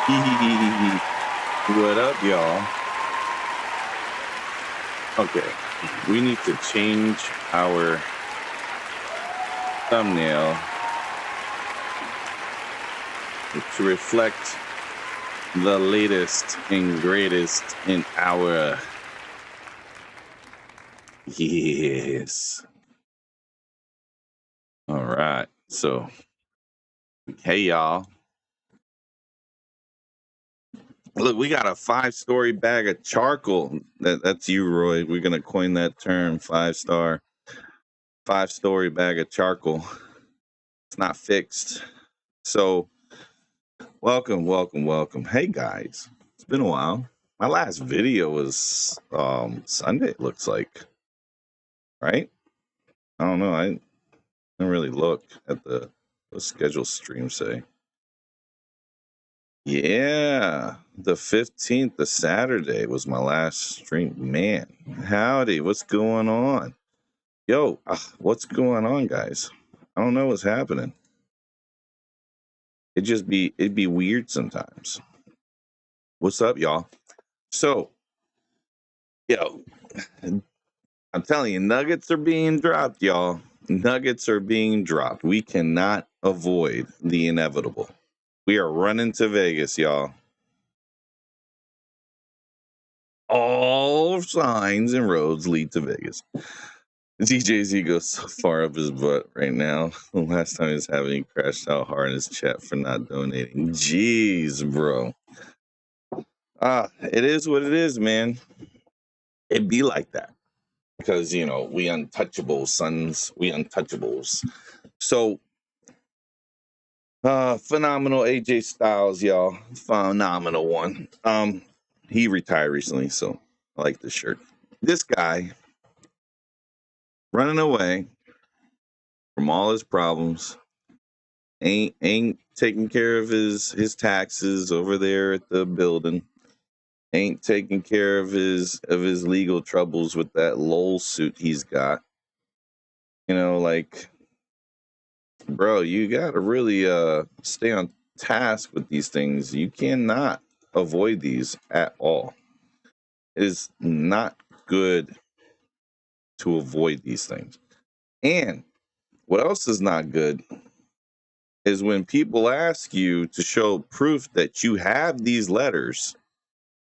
What up, y'all? Okay, we need to change our thumbnail to reflect the latest and greatest in our. Yes. All right. So, hey, y'all. Look, we got a 5-story bag of charcoal. That's you, Roy. We're gonna coin that term, 5-story bag of charcoal. It's not fixed. So, welcome. Hey, guys. It's been a while. My last video was Sunday, it looks like. Right? I don't know. I didn't really look at the schedule stream say. Yeah, the 15th, the Saturday was my last stream. Man, howdy, what's going on? Yo, what's going on, guys? I don't know what's happening. It'd be weird sometimes. What's up, y'all? So, yo, I'm telling you, nuggets are being dropped, y'all. Nuggets are being dropped. We cannot avoid the inevitable. We are running to Vegas, y'all. All signs and roads lead to Vegas. DJZ goes so far up his butt right now. The last time he was having, he crashed out hard in his chat for not donating. Jeez, bro. It is what it is, man. It be like that. Because, we untouchables, sons. We untouchables. So, phenomenal AJ Styles, y'all. Phenomenal one. He retired recently, so I like this shirt. This guy running away from all his problems, ain't taking care of his taxes over there at the building, ain't taking care of his legal troubles with that LOL suit he's got. Like, bro, you gotta really stay on task with these things. You cannot avoid these at all. It is not good to avoid these things. And what else is not good is when people ask you to show proof that you have these letters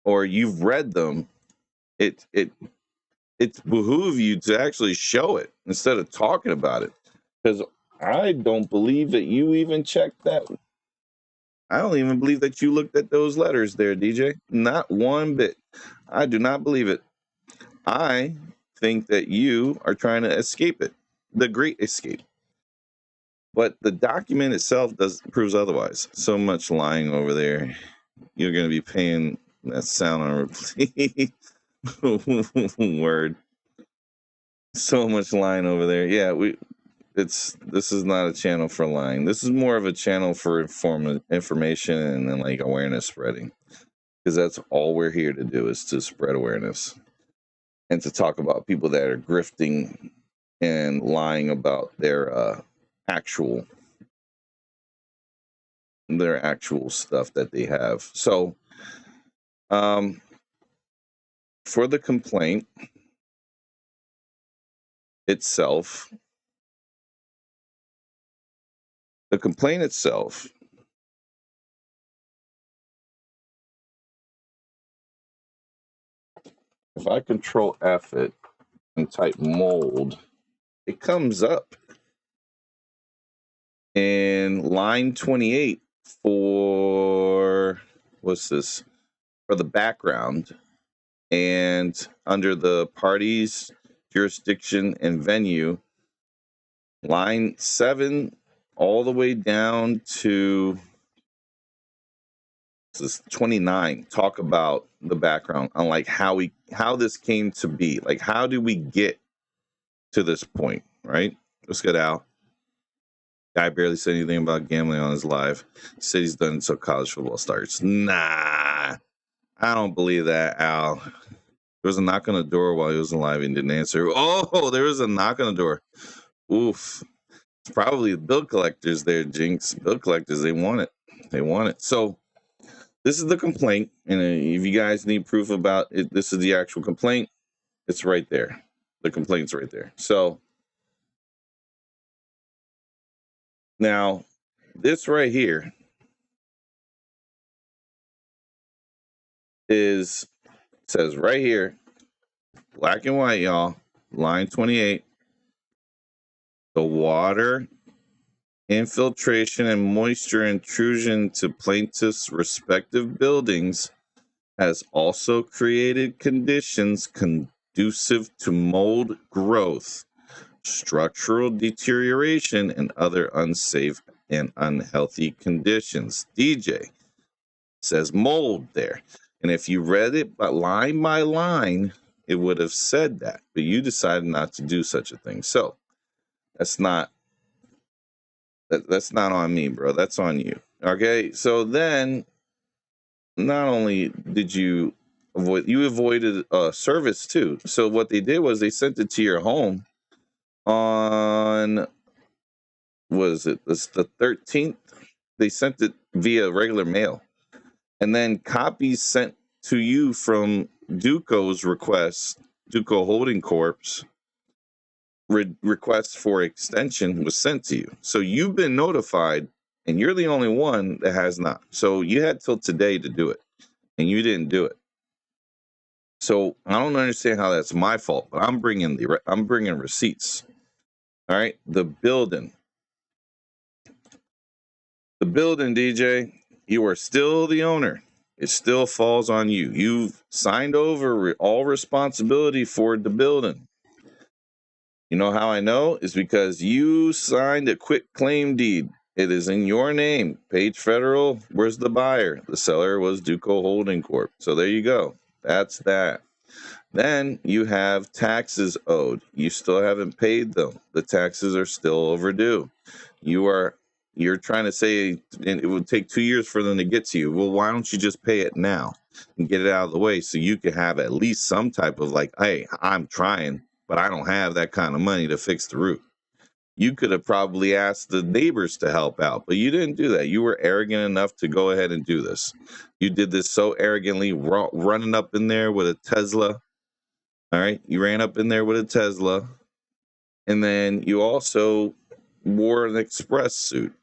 or you've read them, it behoove you to actually show it instead of talking about it. Because I don't believe that you even checked that. I don't even believe that you looked at those letters there, DJ. Not one bit. I do not believe it. I think that you are trying to escape it. The Great Escape. But the document itself proves otherwise. So much lying over there. You're going to be paying that sound on replay. Word. So much lying over there. Yeah, this is not a channel for lying. This is more of a channel for information and then like awareness spreading. Because that's all we're here to do, is to spread awareness and to talk about people that are grifting and lying about their actual stuff that they have. So for the complaint itself, if I control F it and type mold, it comes up in line 28 for, what's this, for the background, and under the parties, jurisdiction, and venue, line 7 all the way down to this 29 talk about the background on like how this came to be. Like, how do we get to this point, right? Let's get out. Guy barely said anything about gambling on his live. He said he's done until college football starts. Nah, I don't believe that, Al. There was a knock on the door while he was alive and didn't answer. Oh, there was a knock on the door. Oof. It's probably the bill collectors there, Jinx. Bill collectors, they want it. So This is the complaint, and if you guys need proof about it, this is the actual complaint. It's right there. The complaint's right there. So now, this right here says right here, black and white, y'all, line 28. The water infiltration and moisture intrusion to plaintiffs' respective buildings has also created conditions conducive to mold growth, structural deterioration, and other unsafe and unhealthy conditions. DJ says mold there. And if you read it line by line, it would have said that. But you decided not to do such a thing. So that's not on me, bro. That's on you. Okay. So then not only did you avoided service too. So what they did was they sent it to your home on, was it this the 13th? They sent it via regular mail, and then copies sent to you from Duco's request, Duco Holding Corp's request for extension was sent to you. So you've been notified, and you're the only one that has not. So you had till today to do it, and you didn't do it. So I don't understand how that's my fault, but I'm bringing receipts. All right, the building, DJ, you are still the owner. It still falls on you. You've signed over all responsibility for the building. You know how I know? Is because you signed a quit claim deed. It is in your name. Page Federal, where's the buyer? The seller was Duco Holding Corp. So there you go. That's that. Then you have taxes owed. You still haven't paid them. The taxes are still overdue. You're trying to say it would take 2 years for them to get to you. Well, why don't you just pay it now and get it out of the way so you can have at least some type of like, hey, I'm trying, but I don't have that kind of money to fix the roof. You could have probably asked the neighbors to help out, but you didn't do that. You were arrogant enough to go ahead and do this. You did this so arrogantly, running up in there with a Tesla. All right. You ran up in there with a Tesla. And then you also wore an express suit.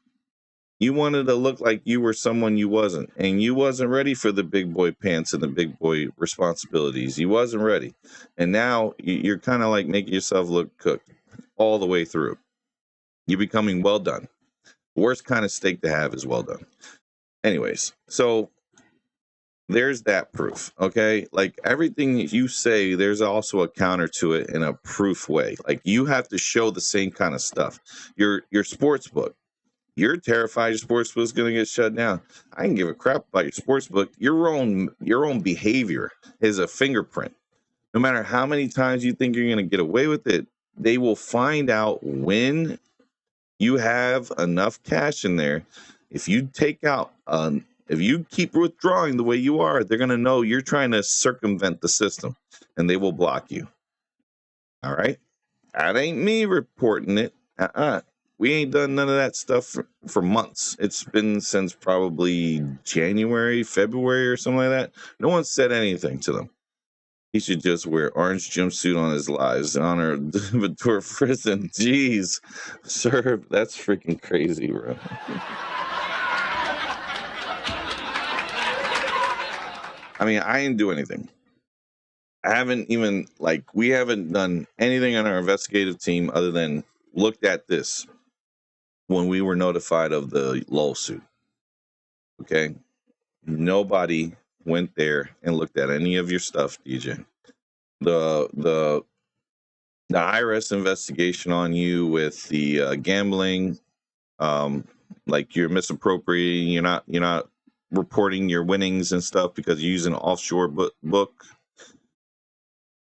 You wanted to look like you were someone you wasn't. And you wasn't ready for the big boy pants and the big boy responsibilities. You wasn't ready. And now you're kind of like making yourself look cooked all the way through. You're becoming well done. The worst kind of steak to have is well done. Anyways, so there's that proof. Okay, like everything you say, there's also a counter to it in a proof way. Like you have to show the same kind of stuff. Your sports book, you're terrified your sports book is going to get shut down. I can give a crap about your sports book. Your own behavior is a fingerprint. No matter how many times you think you're going to get away with it, they will find out when you have enough cash in there. If you take out if you keep withdrawing the way you are, they're going to know you're trying to circumvent the system, and they will block you. All right? That ain't me reporting it. We ain't done none of that stuff for months. It's been since probably January, February, or something like that. No one said anything to them. He should just wear orange jumpsuit on his lives in honor of Ventura Prison. Jeez, sir, that's freaking crazy, bro. I mean, I didn't do anything. I haven't even, we haven't done anything on our investigative team other than looked at this when we were notified of the lawsuit. Okay? Nobody went there and looked at any of your stuff, DJ. The IRS investigation on you with the gambling, like you're misappropriating, you're not reporting your winnings and stuff because you're using an offshore book,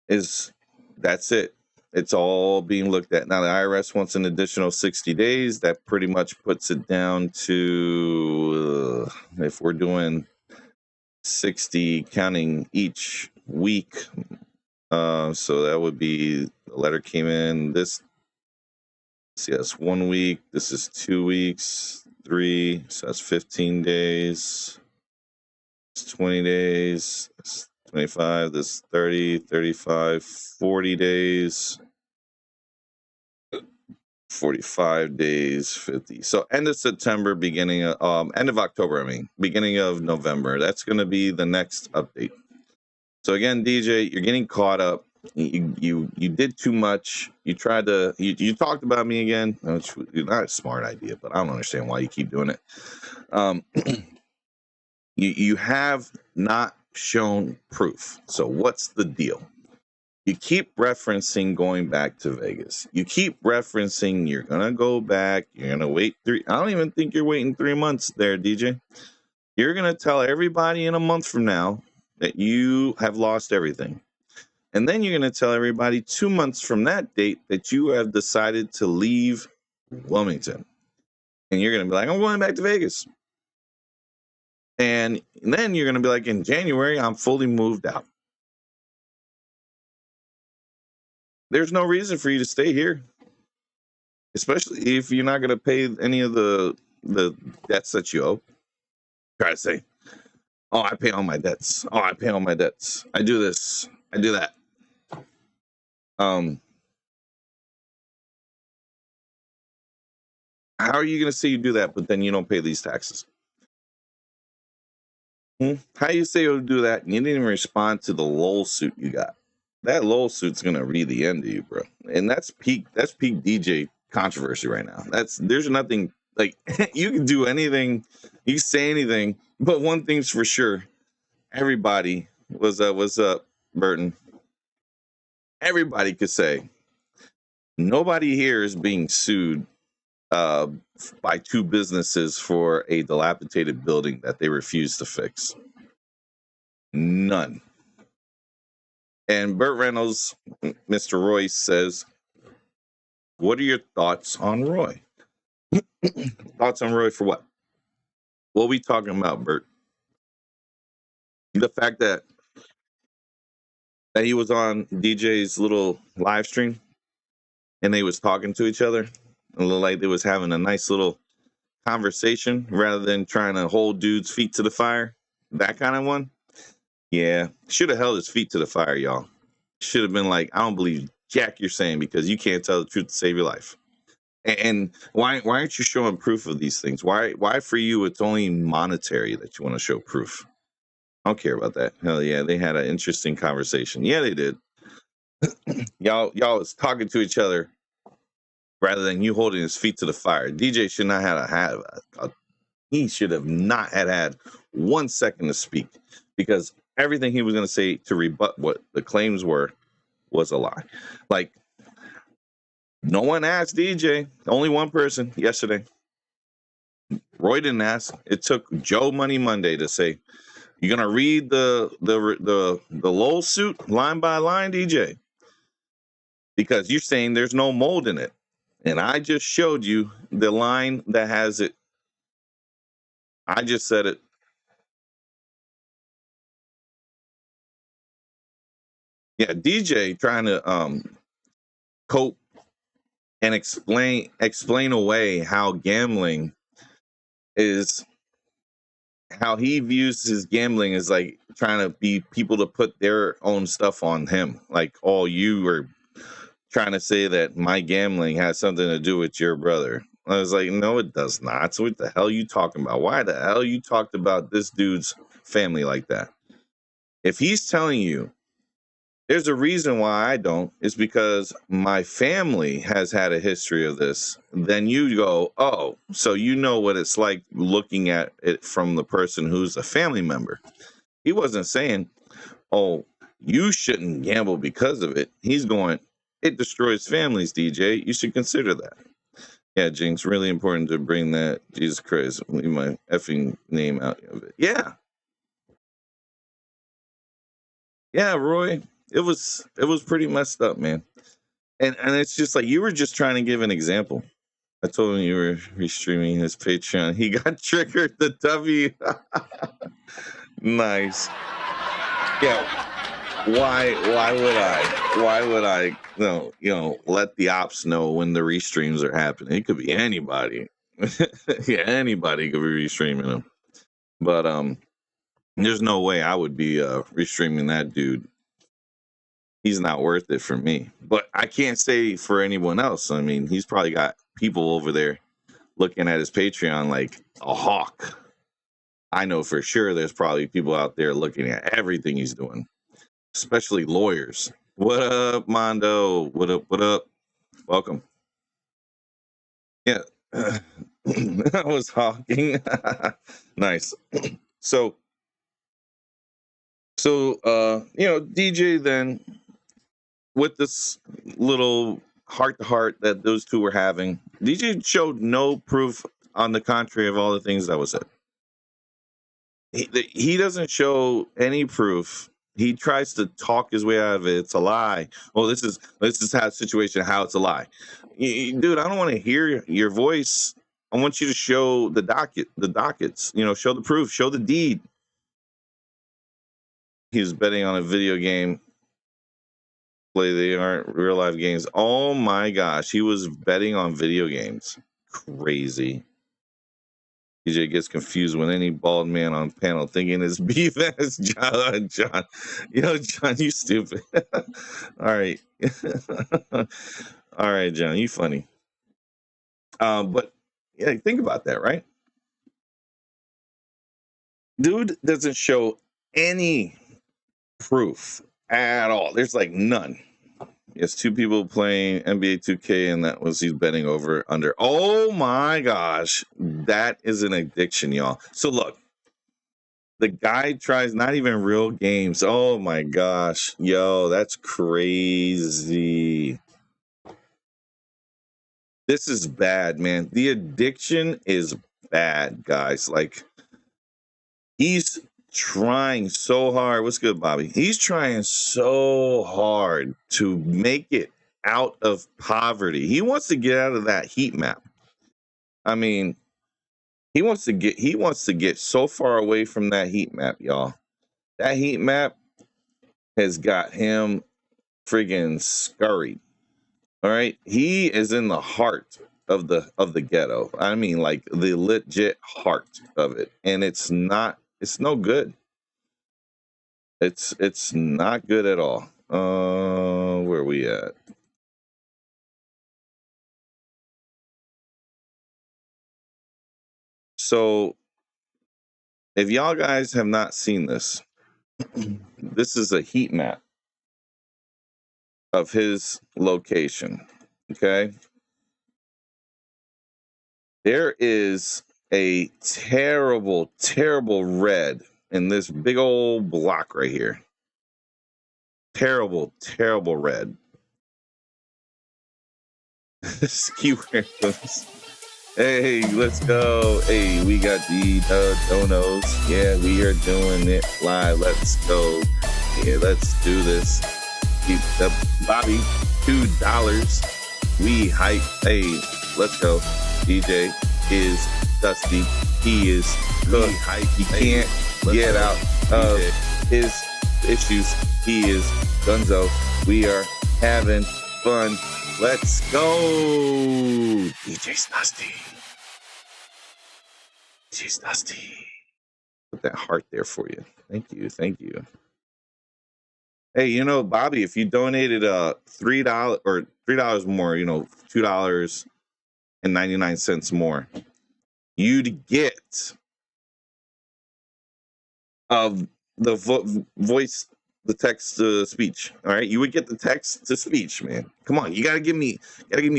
that's it. It's all being looked at. Now the IRS wants an additional 60 days. That pretty much puts it down to, if we're doing 60 counting each week, so that would be, the letter came in this, see, that's 1 week, this is 2 weeks, 3, so that's 15 days. It's 20 days. It's 25. This 30, 35, 40 days. 45 days, 50. So end of September, beginning of end of October, beginning of November. That's going to be the next update. So again, DJ, you're getting caught up. You did too much. You tried to you talked about me again. Which is not a smart idea, but I don't understand why you keep doing it. You have not shown proof. So what's the deal? You keep referencing going back to Vegas. You keep referencing you're gonna go back. You're gonna wait 3. I don't even think you're waiting 3 months there, DJ. You're gonna tell everybody in a month from now that you have lost everything. And then you're going to tell everybody 2 months from that date that you have decided to leave Wilmington. And you're going to be like, I'm going back to Vegas. And then you're going to be like, in January, I'm fully moved out. There's no reason for you to stay here, especially if you're not going to pay any of the debts that you owe. Try to say, oh, I pay all my debts. Oh, I pay all my debts. I do this. I do that. How are you going to say you do that, but then you don't pay these taxes? How you say you'll do that and you didn't even respond to the LOL suit you got? That LOL suit's going to read the end of you, bro. And that's peak DJ controversy right now. There's nothing, like, you can do anything, you can say anything, but one thing's for sure. Everybody, what's up, Burton? Everybody could say, nobody here is being sued by 2 businesses for a dilapidated building that they refuse to fix. None. And Burt Reynolds, Mr. Royce, says, what are your thoughts on Roy? Thoughts on Roy for what? What are we talking about, Burt? The fact that he was on DJ's little live stream and they was talking to each other and looked like they was having a nice little conversation rather than trying to hold dude's feet to the fire. That kind of one. Yeah. Should have held his feet to the fire, y'all. Should have been like, I don't believe jack you're saying because you can't tell the truth to save your life. And why aren't you showing proof of these things? Why for you it's only monetary that you want to show proof? I don't care about that. Hell yeah, they had an interesting conversation. Yeah, they did. y'all was talking to each other rather than you holding his feet to the fire. DJ should not have he should have not had 1 second to speak because everything he was going to say to rebut what the claims were was a lie. Like, no one asked DJ. Only one person yesterday. Roy didn't ask. It took Joe Money Monday to say, "You're gonna read the LOL suit line by line, DJ, because you're saying there's no mold in it, and I just showed you the line that has it. I just said it." Yeah, DJ trying to cope and explain away how gambling is, how he views his gambling as like trying to be people to put their own stuff on him. Like, oh, you were trying to say that my gambling has something to do with your brother. I was like, no, it does not. So what the hell are you talking about? Why the hell you talked about this dude's family like that? If he's telling you there's a reason why I don't, it's because my family has had a history of this, then you go, oh, so you know what it's like looking at it from the person who's a family member. He wasn't saying, oh, you shouldn't gamble because of it. He's going, it destroys families, DJ. You should consider that. Yeah, Jinx, really important to bring that. Jesus Christ, leave my effing name out of it. Yeah. Yeah, Roy. It was pretty messed up, man. And it's just like, you were just trying to give an example. I told him you were restreaming his Patreon. He got triggered, the W. Nice. Yeah. Why would I let the ops know when the restreams are happening? It could be anybody. Yeah, anybody could be restreaming them. But There's no way I would be restreaming that dude. He's not worth it for me. But I can't say for anyone else. I mean, he's probably got people over there looking at his Patreon like a hawk. I know for sure there's probably people out there looking at everything he's doing, especially lawyers. What up, Mondo? What up? What up? Welcome. Yeah. I was hawking. Nice. So DJ then, with this little heart to heart that those two were having, DJ showed no proof on the contrary of all the things that was said. He doesn't show any proof. He tries to talk his way out of it. It's a lie. Well, this is how situation how it's a lie. Dude, I don't want to hear your voice. I want you to show the dockets. Show the proof, show the deed. He was betting on a video game. They aren't real life games. Oh my gosh, he was betting on video games. Crazy. DJ gets confused when any bald man on panel thinking it's beef as John. John, you stupid. All right, all right, John, you funny. But yeah, think about that, right? Dude doesn't show any proof at all. There's like none. It's two people playing NBA 2K, and that was he's betting over under. Oh my gosh, that is an addiction, y'all. So look, the guy tries not even real games. Oh my gosh, yo, that's crazy. This is bad, man. The addiction is bad, guys. Like, he's trying so hard. What's good, Bobby? He's trying so hard to make it out of poverty. He wants to get out of that heat map. I mean, he wants to get so far away from that heat map, y'all. That heat map has got him friggin' scurried. All right, he is in the heart of the ghetto. I mean, like the legit heart of it, and it's no good. It's not good at all. Where are we at? So, if y'all guys have not seen this, this is a heat map of his location. Okay, there is a terrible, terrible red in this big old block right here. Terrible, terrible red. Hey, let's go. Hey, we got the donos. Yeah, we are doing it live. Let's go. Yeah, let's do this. Bobby, $2. We hype. Hey, let's go. DJ is dusty. He is cooked. He can't get out of his issues. He is Gunzo. We are having fun. Let's go. DJ's Dusty. DJ's Dusty. Put that heart there for you. Thank you. Thank you. Hey, Bobby, if you donated $3 or $3 more, $2.99 more, you'd get of the voice, the text to speech. All right, you would get the text to speech, man. Come on, you gotta give me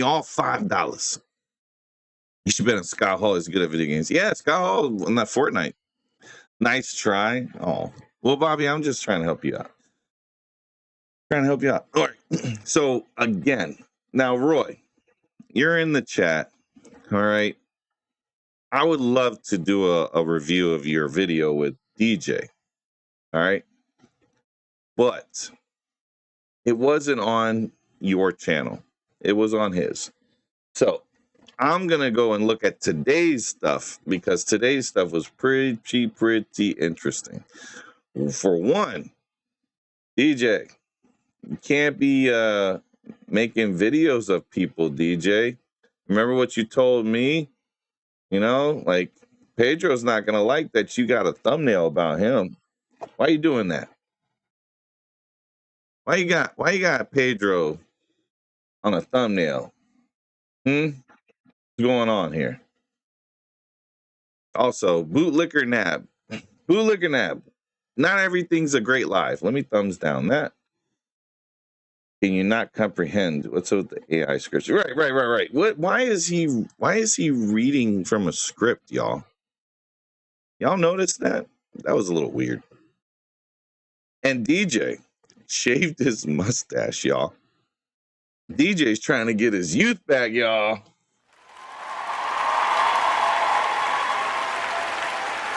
all $5. You should bet on Scott Hall is good at video games. Yeah, Scott Hall on that Fortnite. Nice try. Oh, well, Bobby, I'm just trying to help you out. All right. So again, now Roy, you're in the chat. All right. I would love to do a review of your video with DJ. All right. But it wasn't on your channel. It was on his. So I'm going to go and look at today's stuff because today's stuff was pretty interesting. For one, DJ, you can't be making videos of people, DJ. Remember what you told me? Like Pedro's not going to like that you got a thumbnail about him. Why you doing that? Why you got Pedro on a thumbnail? What's going on here? Also, bootlicker nab. Bootlicker nab. Not everything's a great live. Let me thumbs down that. Can you not comprehend what's with the AI scripts? Right. Why is he reading from a script, y'all? Y'all noticed that? That was a little weird. And DJ shaved his mustache, y'all. DJ's trying to get his youth back, y'all.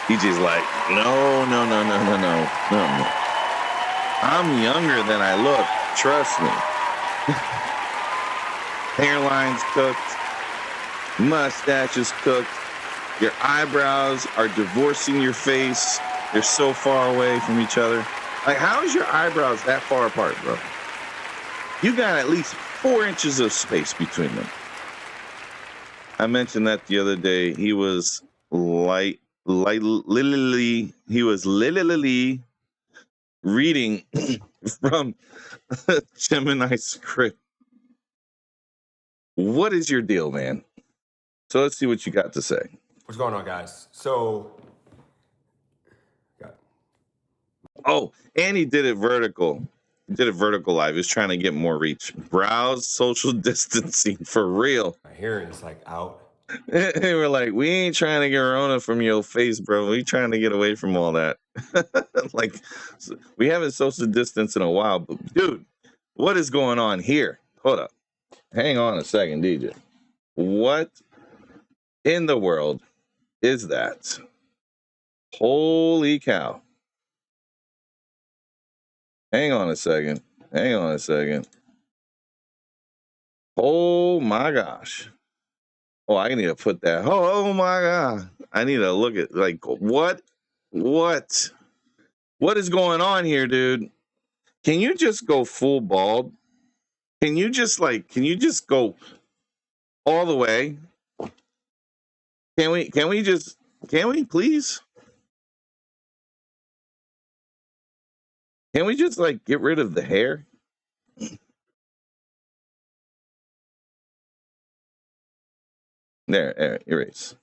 DJ's like, no. I'm younger than I look. Trust me. Hairline's cooked. Mustache is cooked. Your eyebrows are divorcing your face. They're so far away from each other. Like, how is your eyebrows that far apart, bro? You got at least 4 inches of space between them. I mentioned that the other day. He was literally reading from Gemini script. What is your deal, man? So let's see what you got to say. What's going on, guys? So, oh, and he did it vertical. He did it vertical live. He was trying to get more reach. Browse social distancing for real. my hearing is like out. They were like, we ain't trying to get Rona from your face, bro. We trying to get away from all that. Like, we haven't social distanced in a while. But, dude, what is going on here? Hold up. Hang on a second, DJ. What in the world is that? Holy cow. Hang on a second. Oh, my gosh. Oh, I need to put that. Oh my God. I need to look at, like, what is going on here, dude? Can you just go full bald? Can you just go all the way? Can we please? Can we just like get rid of the hair? There, erase.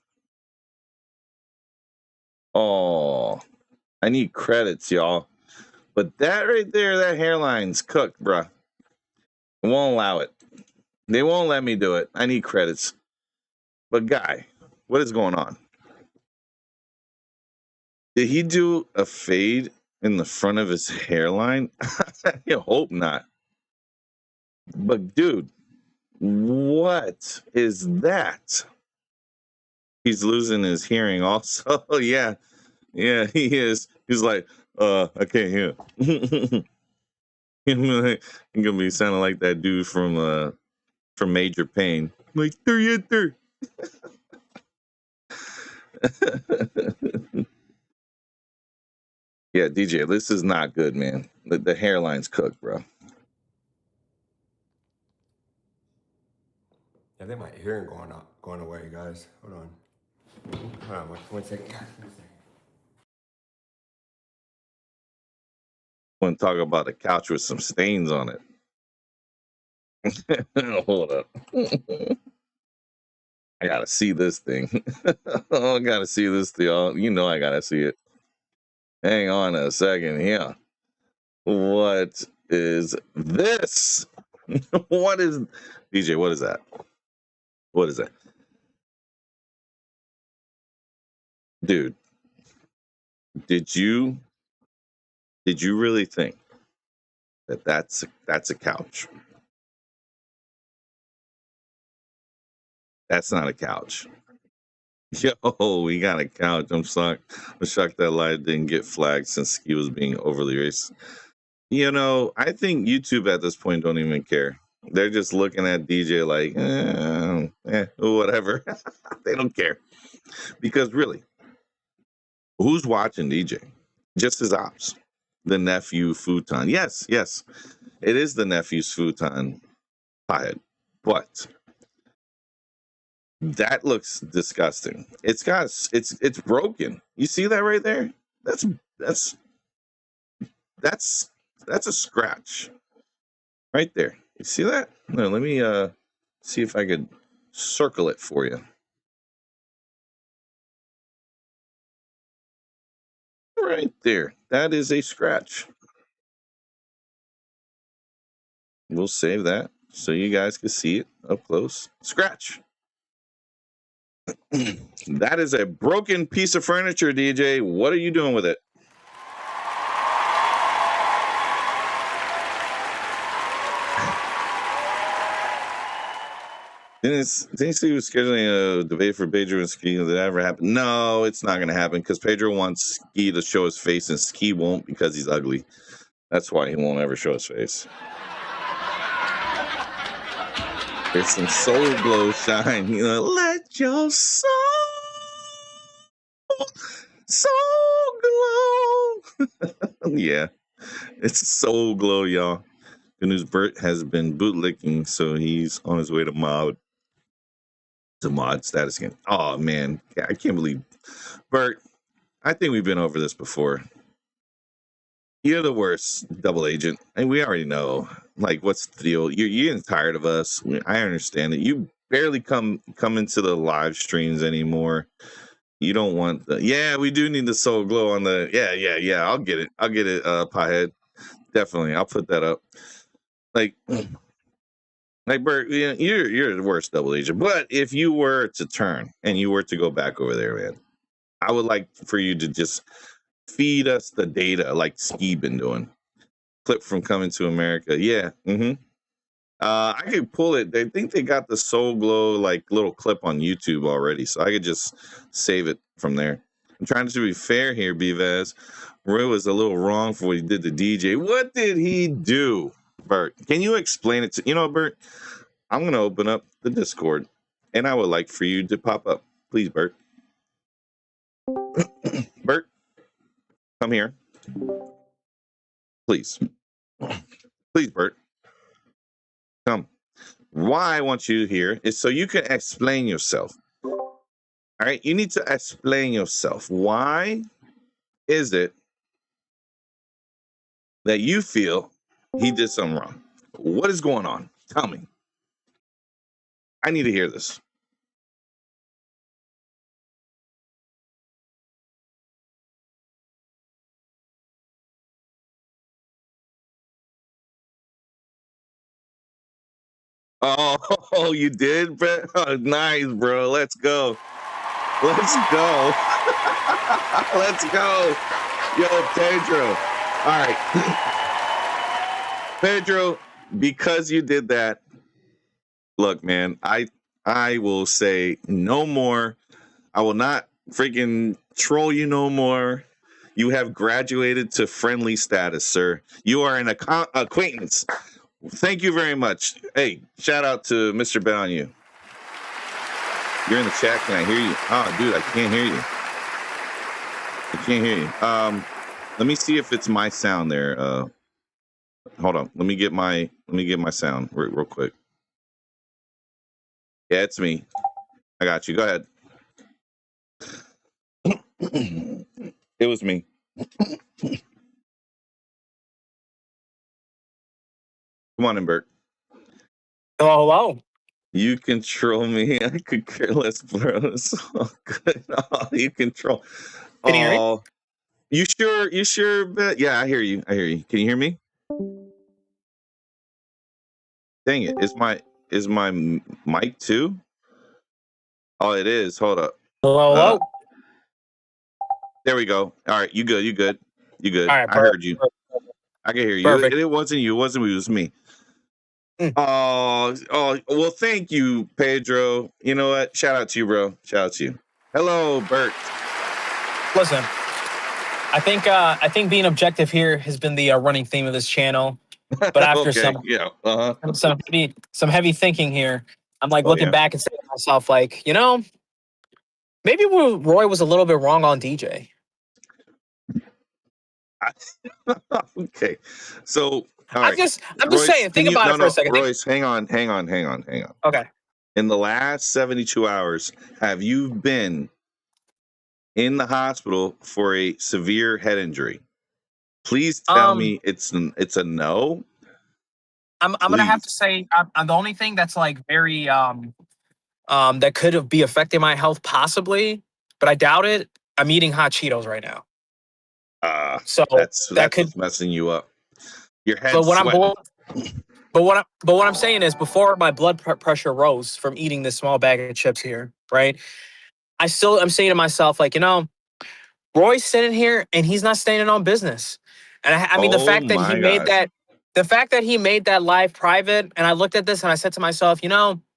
Oh, I need credits, y'all. But that right there, that hairline's cooked, bruh. It won't allow it. They won't let me do it. I need credits. But guy, what is going on? Did he do a fade in the front of his hairline? I hope not. But dude, what is that? He's losing his hearing also. Yeah, he is. He's like, I can't hear. He's gonna be sounding like that dude from Major Pain. Like, there. Yeah, DJ, this is not good, man. The hairline's cooked, bro. I think my hearing going away, guys. Hold on. One second. Want to talk about a couch with some stains on it? Hold up. I gotta see this thing. I gotta see this, y'all. You know I gotta see it. Hang on a second here. What is this? What is DJ? What is that? What is that? Dude, did you really think that that's a couch? That's not a couch. Yo, we got a couch. I'm shocked that live didn't get flagged since he was being overly racist. You know, I think YouTube at this point don't even care. They're just looking at DJ like, whatever. They don't care. Because really, who's watching DJ? Just his ops. The nephew futon. Yes. It is the nephew's futon pothead. But that looks disgusting. It's broken. You see that right there? That's That's a scratch right there. You see that? No, let me see if I could circle it for you. Right there. That is a scratch. We'll save that so you guys can see it up close. Scratch. That is a broken piece of furniture, DJ. What are you doing with it? Didn't see was scheduling a debate for Pedro and Ski. Did that ever happen? No, it's not going to happen because Pedro wants Ski to show his face and Ski won't because he's ugly. That's why he won't ever show his face. There's some soul glow shine. Let your soul glow. Yeah, it's soul glow, y'all. Good news, Bert has been bootlicking, so he's on his way to mod status again. Oh man, I can't believe Bert. I think we've been over this before. You're the worst double agent, and we already know. Like, what's the deal? You're getting tired of us. I understand it. You barely come into the live streams anymore. You don't want the. Yeah, we do need the soul glow on the. Yeah. I'll get it. Pothead. Definitely, I'll put that up. Like Bert, you're the worst double agent. But if you were to turn and you were to go back over there, man, I would like for you to just feed us the data like Ski been doing. Clip from Coming to America. Yeah. I could pull it. They think they got the Soul Glow like little clip on YouTube already, so I could just save it from there. I'm trying to be fair here, Bvaz. Roy was a little wrong for what he did to DJ. What did he do, Bert? Can you explain it to Bert? I'm gonna open up the Discord, and I would like for you to pop up, please, Bert. Bert, come here, please. Please, Bert, come. Why I want you here is so you can explain yourself. All right, you need to explain yourself. Why is it that you feel he did something wrong? What is going on? Tell me. I need to hear this. Oh, you did, bro? Oh, nice, bro. Let's go. Let's go. Let's go. Yo, Pedro. All right. Pedro, because you did that, look, man, I will say no more. I will not freaking troll you no more. You have graduated to friendly status, sir. You are an acquaintance. Thank you very much. Hey, shout out to Mr. Ballew. You're in the chat. Can I hear you? Oh, dude, I can't hear you. I can't hear you. Let me see if it's my sound there. Hold on. Let me get my sound real quick. Yeah, it's me. I got you. Go ahead. It was me. Come on in, Bert. Hello. You control me. I could care less, bro. It's all good. Oh, you control. Can you hear me? You sure? You sure? Bet? Yeah, I hear you. Can you hear me? Dang it! Is my mic too? Oh, it is. Hold up. Hello. There we go. All right, you good. All right, I heard you. I can hear you. Perfect. It wasn't you. It wasn't me. It was me. Oh, well, thank you, Pedro. You know what? Shout out to you, bro. Shout out to you. Hello, Bert. Listen, I think being objective here has been the running theme of this channel. But after some heavy thinking here, I'm like looking back and saying to myself, like, maybe Roy was a little bit wrong on DJ. Okay, so all I'm right. just saying. Think about it for a second. Royce, hang on. Okay. In the last 72 hours, have you been in the hospital for a severe head injury? Please tell me it's a no. I'm gonna have to say I'm the only thing that's like very that could be affecting my health possibly, but I doubt it. I'm eating hot Cheetos right now. So That's that could. what's messing you up. Your But head's sweating. what I'm saying is, before my blood pressure rose from eating this small bag of chips here, right? I'm saying to myself, like, Roy's sitting here and he's not standing on business. And I mean, Oh my gosh. the fact that he made that live private, and I looked at this and I said to myself,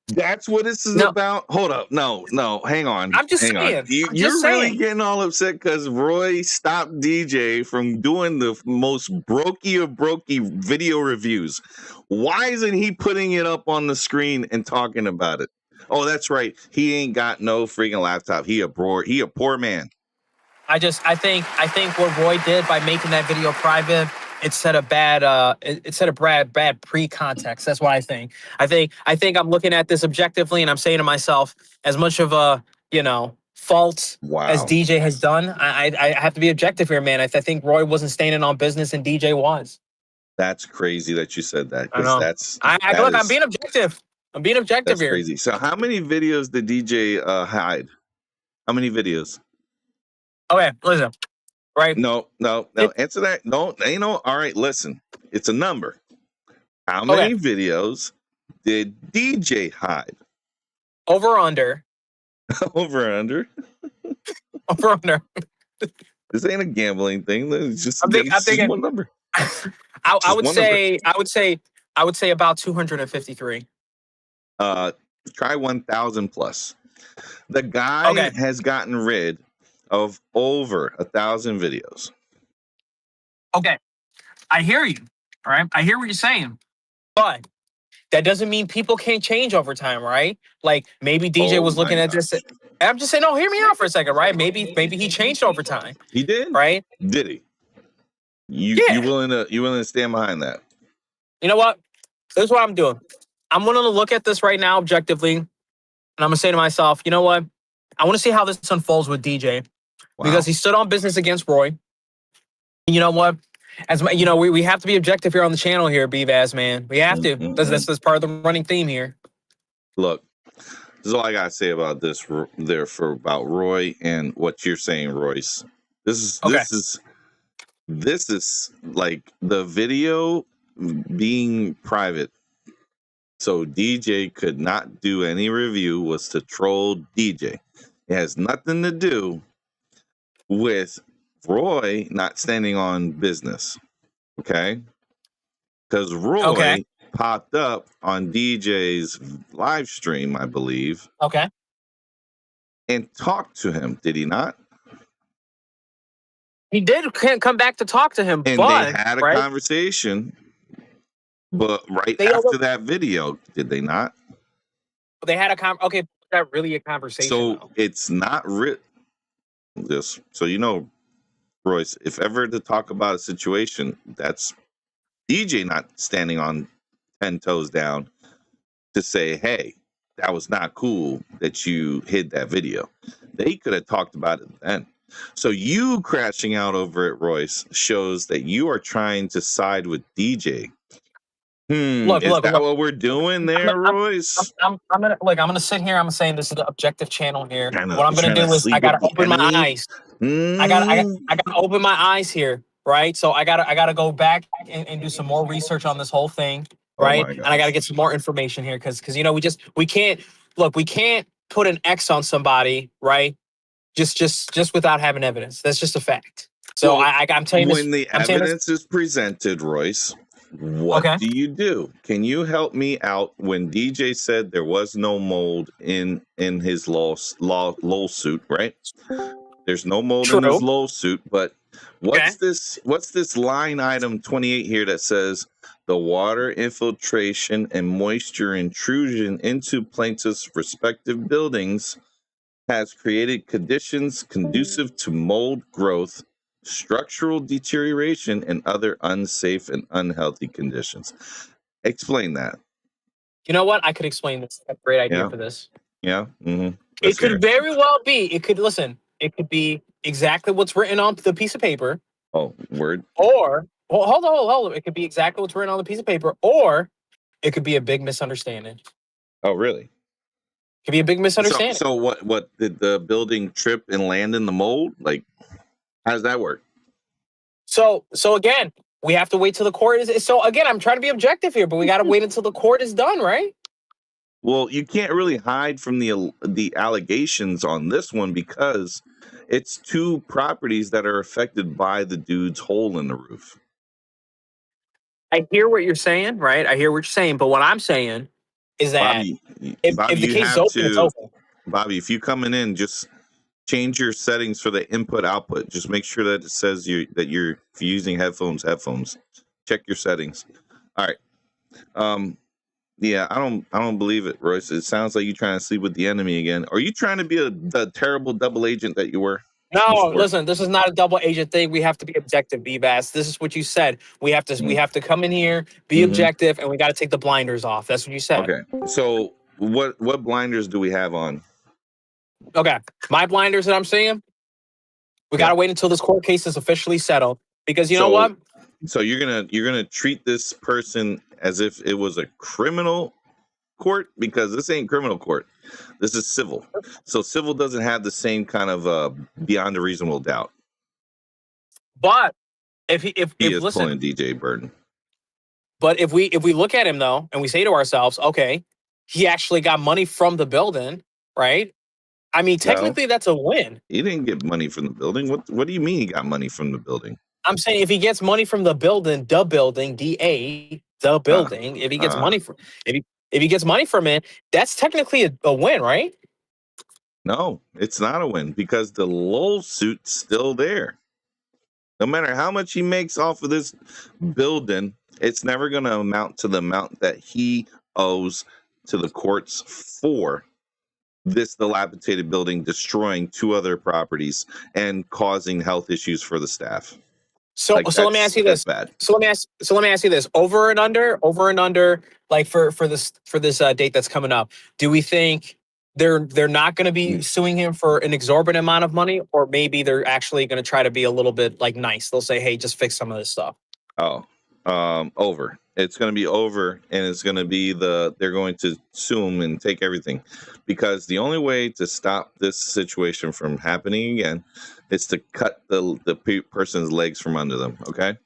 That's what this is no, about. Hold up. No, hang on. I'm just Hang on. saying. I'm just You're really saying. getting all upset because Roy stopped DJ from doing the most brokey of brokey video reviews. Why isn't he putting it up on the screen and talking about it? Oh, that's right. He ain't got no freaking laptop. He a poor man. I think what Roy did by making that video private, it set a bad pre-context. That's what I think. I think I'm looking at this objectively and I'm saying to myself, as much of a, fault as Wow. DJ has done, I have to be objective here, man. I think Roy wasn't standing on business and DJ was. That's crazy that you said that, I because know. Look, I'm being objective. I'm being objective that's here. crazy. So how many videos did DJ hide? How many videos? Okay, listen. Right? No. Answer that. No, ain't no. All right, listen. It's a number. How Okay. many videos did DJ hide? Over or under? Over or under? Over or under. This ain't a gambling thing. It's just, I'm thinking one number. I would say about 253. Try 1,000 plus. The guy has gotten rid of over 1,000 videos. Okay, I hear you. All right, I hear what you're saying, but that doesn't mean people can't change over time, right? Like maybe DJ was looking at this. I'm just saying, no, hear me out for a second, right? Maybe he changed over time. He did, right? Did he? You willing to stand behind that? You know what? This is what I'm doing. I'm willing to look at this right now objectively, and I'm gonna say to myself, you know what? I want to see how this unfolds with DJ because he stood on business against Roy. And you know what? As you know, we have to be objective here on the channel here, BVAS, man. We have to. That's part of the running theme here. Look, this is all I gotta say about this. About Roy and what you're saying, Royce. This is like the video being private, so DJ could not do any review, was to troll DJ. It has nothing to do with Roy not standing on business. Okay? Because Roy popped up on DJ's live stream, I believe. Okay. And talked to him, did he not? He did come back to talk to him, and but they had a conversation. But after that video, did they not? They had a okay, was that really a conversation? So it's not just so you know, Royce, if ever to talk about a situation, that's DJ not standing on 10 toes down to say, hey, that was not cool that you hid that video. They could have talked about it then. So you crashing out over it, Royce, shows that you are trying to side with DJ. Look, what we're doing there, Royce? I'm gonna sit here. I'm saying this is the objective channel here. What I'm gonna do is I gotta open my eyes. I gotta open my eyes here, right? So I gotta go back and do some more research on this whole thing, right? And I gotta get some more information here because we can't put an X on somebody, right? Just without having evidence. That's just a fact. So I'm telling you, when the evidence is presented, Royce, what do you do? Can you help me out when DJ said there was no mold in his lawsuit, right? There's no mold in his lawsuit, but what's this line item 28 here that says the water infiltration and moisture intrusion into plaintiff's respective buildings has created conditions conducive to mold growth, structural deterioration, and other unsafe and unhealthy conditions. Explain that. You know what? I could explain this. I have a great idea for this. Yeah. It could very well be. It could be exactly what's written on the piece of paper, Oh, word. Or, well, hold on. It could be exactly what's written on the piece of paper, or it could be a big misunderstanding. Oh, really? It could be a big misunderstanding. So what did the building trip and land in the mold? Like, how does that work? So again, we have to wait till the court is. So again, I'm trying to be objective here, but we got to wait until the court is done, right? Well, you can't really hide from the allegations on this one because it's two properties that are affected by the dude's hole in the roof. I hear what you're saying, right? I hear what you're saying, but what I'm saying is that if the case is open, it's open. Bobby, if you coming in, just change your settings for the input output. Just make sure that it says if you're using headphones. Check your settings. All right. Yeah, I don't believe it, Royce. It sounds like you're trying to sleep with the enemy again. Are you trying to be the terrible double agent that you were? No, listen, this is not a double agent thing. We have to be objective, B-Bass. This is what you said. We have to come in here, be objective, and we got to take the blinders off. That's what you said. Okay. So what blinders do we have on? Okay. My blinders that I'm seeing, we got to wait until this court case is officially settled. Because you know what? So you're gonna treat this person as if it was a criminal court, because this ain't criminal court. This is civil. So civil doesn't have the same kind of beyond a reasonable doubt. But if listen, pulling DJ Burden. But if we look at him though, and we say to ourselves, okay, he actually got money from the building, right? I mean, technically that's a win. He didn't get money from the building. What do you mean he got money from the building? I'm saying if he gets money from the building, the building, the building, if he gets money from if he gets money from it, that's technically a win, right? No, it's not a win because the lawsuit's still there. No matter how much he makes off of this building, it's never going to amount to the amount that he owes to the courts for this dilapidated building, destroying two other properties and causing health issues for the staff. So let me ask you this. Bad. So let me ask you this. Over and under, like for this date that's coming up, do we think they're not going to be suing him for an exorbitant amount of money, or maybe they're actually going to try to be a little bit like nice? They'll say, "Hey, just fix some of this stuff." Oh, over. It's going to be over, and it's going to be they're going to sue him and take everything, because the only way to stop this situation from happening again is to cut the person's legs from under them. Okay,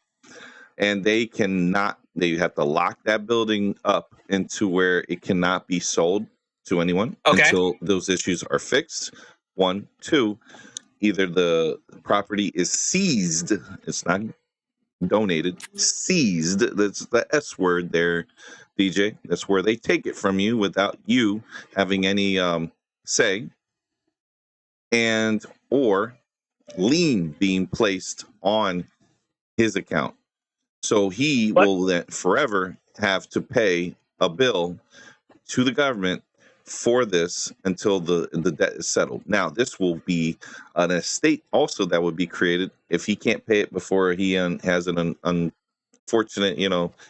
and they have to lock that building up into where it cannot be sold to anyone until those issues are fixed. 1, 2, either the property is seized. It's not donated, seized. That's the S word there, DJ. That's where they take it from you without you having any say, and or lien being placed on his account. So he will then forever have to pay a bill to the government for this until the debt is settled. Now, this will be an estate also that would be created if he can't pay it before he has an unfortunate,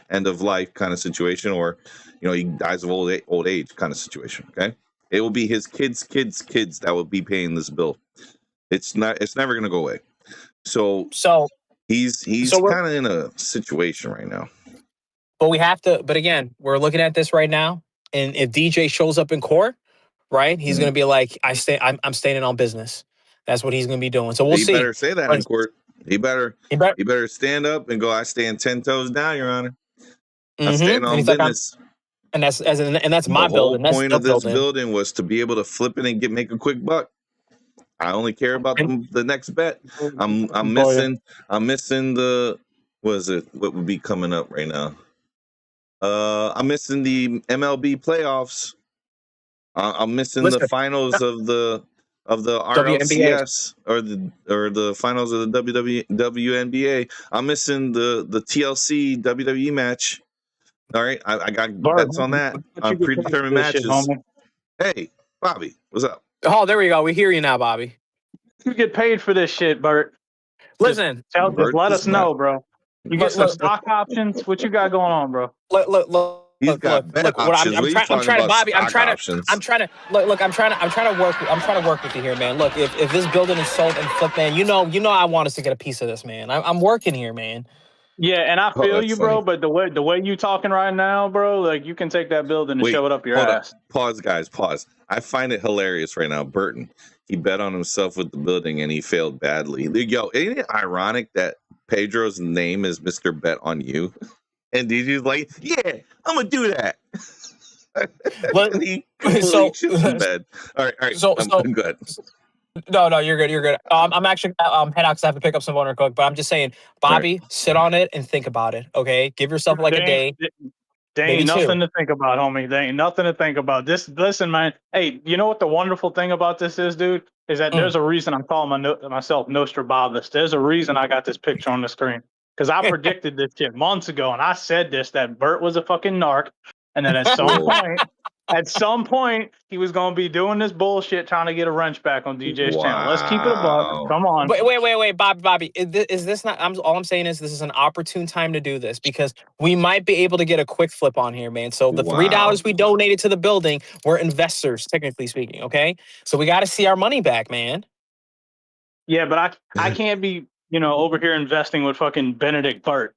end of life kind of situation, or he dies of old age kind of situation. Okay, it will be his kids that will be paying this bill. It's never going to go away. So he's kind of in a situation right now. But we have to. But again, we're looking at this right now. And if DJ shows up in court, right, he's going to be like, I'm staying on business. That's what he's going to be doing. So we'll see. He better say that in court. He better stand up and go, I stand 10 toes down, Your Honor. I'm staying on business. And that's my building. The whole point of this building was to be able to flip it and make a quick buck. I only care about the next bet. I'm missing the what would be coming up right now? I'm missing the MLB playoffs. I'm missing the finals of the RLCS or the finals of the WNBA. I'm missing the TLC WWE match. All right, I got bets on that on predetermined matches. Hey, Bobby, what's up? Oh, there we go. We hear you now, Bobby. You get paid for this shit, Bert. Listen, let us know, bro. You get some stock options. What you got going on, bro? Look. He's got bet options. What are you talking about? Stock options. I'm trying to work with you here, man. Look, if this building is sold and flipped, man, you know, I want us to get a piece of this, man. I'm working here, man. Yeah, and I feel you, funny. bro. But the way you talking right now, bro, like you can take that building and shove it up your ass. Pause, guys. Pause. I find it hilarious right now. Burton, he bet on himself with the building and he failed badly. Yo, ain't it ironic that Pedro's name is Mr. Bet on You? And DJ's like, yeah, I'm gonna do that. He completely shits in bed. All right. So good. No, you're good. I'm actually head out because I have to pick up some owner cook. But I'm just saying, Bobby, sit on it and think about it. Okay, give yourself like a day. There ain't nothing to think about, homie. There ain't nothing to think about. Listen, man. Hey, you know what the wonderful thing about this is, dude? Is that there's a reason I'm calling myself Nostradamus. There's a reason I got this picture on the screen. Because I predicted this shit months ago, and I said that Bert was a fucking narc, and then at some point, he was going to be doing this bullshit trying to get a wrench back on DJ's channel. Let's keep it a buck. Come on. Wait, Bobby. Is this not? All I'm saying is this is an opportune time to do this because we might be able to get a quick flip on here, man. So the $3 we donated to the building, we're investors, technically speaking. Okay, so we got to see our money back, man. Yeah, but I can't be over here investing with fucking Benedict Burt.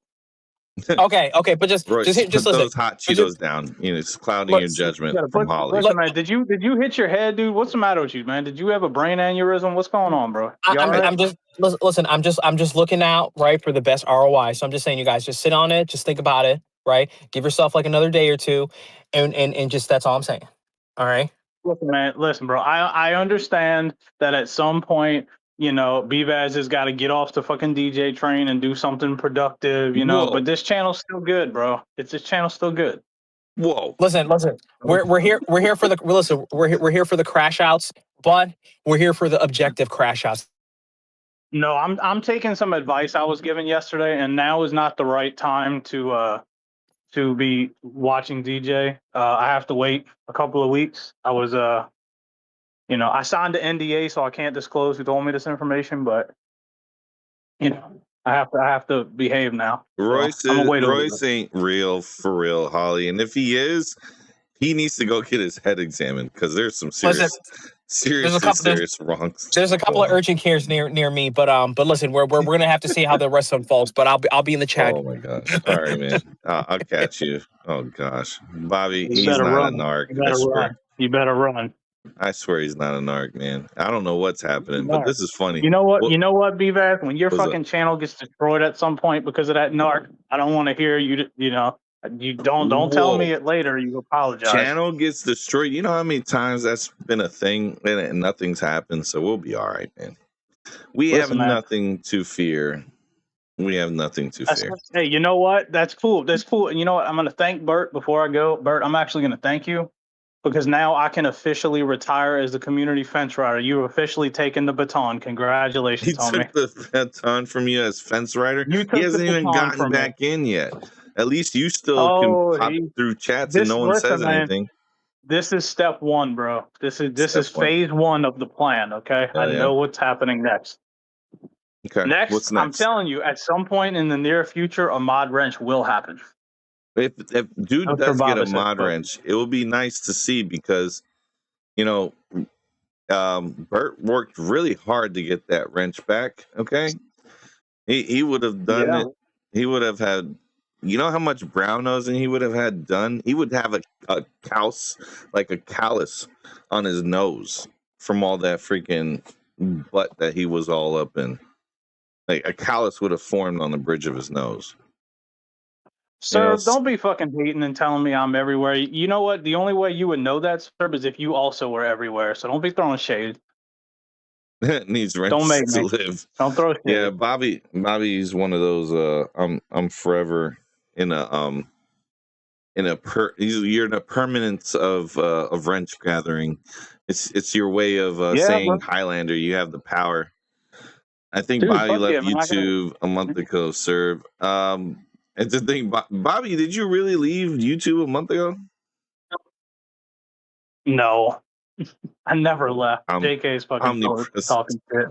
Okay, but just put listen. Those hot Cheetos down. It's clouding your judgment from Holly. Listen, man, did you hit your head, dude? What's the matter with you, man? Did you have a brain aneurysm? What's going on, bro? I'm just looking out right for the best ROI. So I'm just saying, you guys, just sit on it, just think about it, right? Give yourself like another day or two, and just that's all I'm saying. All right. Listen, bro. I understand that at some point, BVAS has got to get off the fucking DJ train and do something productive, but this channel's still good, bro. This channel's still good. Whoa. Listen. We're here for the crash outs, but we're here for the objective crash outs. No, I'm taking some advice I was given yesterday, and now is not the right time to be watching DJ. I have to wait a couple of weeks. I was I signed the NDA, so I can't disclose who told me this information, but I have to behave now. Royce ain't real for real, Holly, and if he is, he needs to go get his head examined because there's some serious wrongs. There's a couple of urgent cares near me, but listen, we're gonna have to see how the rest unfolds. But I'll be in the chat. Oh my gosh! All right, man. I'll catch you. Oh gosh, Bobby, he's not a narc. You better run. I swear he's not a narc, man. I don't know what's happening, but this is funny. You know what, BVAS? When your fucking channel gets destroyed at some point because of that narc, I don't want to hear you. You don't tell me it later. You apologize. Channel gets destroyed. You know how many times that's been a thing and nothing's happened. So we'll be all right, man. We have nothing to fear. We have nothing to fear. Hey, you know what? That's cool. And you know what? I'm going to thank Bert before I go. Bert, I'm actually going to thank you because now I can officially retire as the community fence rider. You've officially taken the baton. Congratulations, homie. He took the baton from you as fence rider? He hasn't even gotten back in yet. At least you still can pop through chats and no one says anything. This is step one, bro. This is phase one of the plan, okay? I know what's happening next. Okay. What's next? I'm telling you, at some point in the near future, a mod wrench will happen. If dude does get a mod wrench, it will be nice to see because, Bert worked really hard to get that wrench back, okay? He would have done it. He would have had... You know how much brown nosing he would have had done? He would have a callus on his nose from all that freaking butt that he was all up in. Like a callus would have formed on the bridge of his nose. Sir, don't be fucking hating and telling me I'm everywhere. You know what? The only way you would know that, sir, is if you also were everywhere. So don't be throwing shade. Needs wrenches to live. Don't throw shade. Yeah, Bobby's one of those. I'm forever in a you're in a permanence of wrench gathering. It's your way of saying Highlander. You have the power. I think Bobby left YouTube a month ago, sir. And the thing, Bobby, did you really leave YouTube a month ago? No, I never left. JK's fucking talking shit.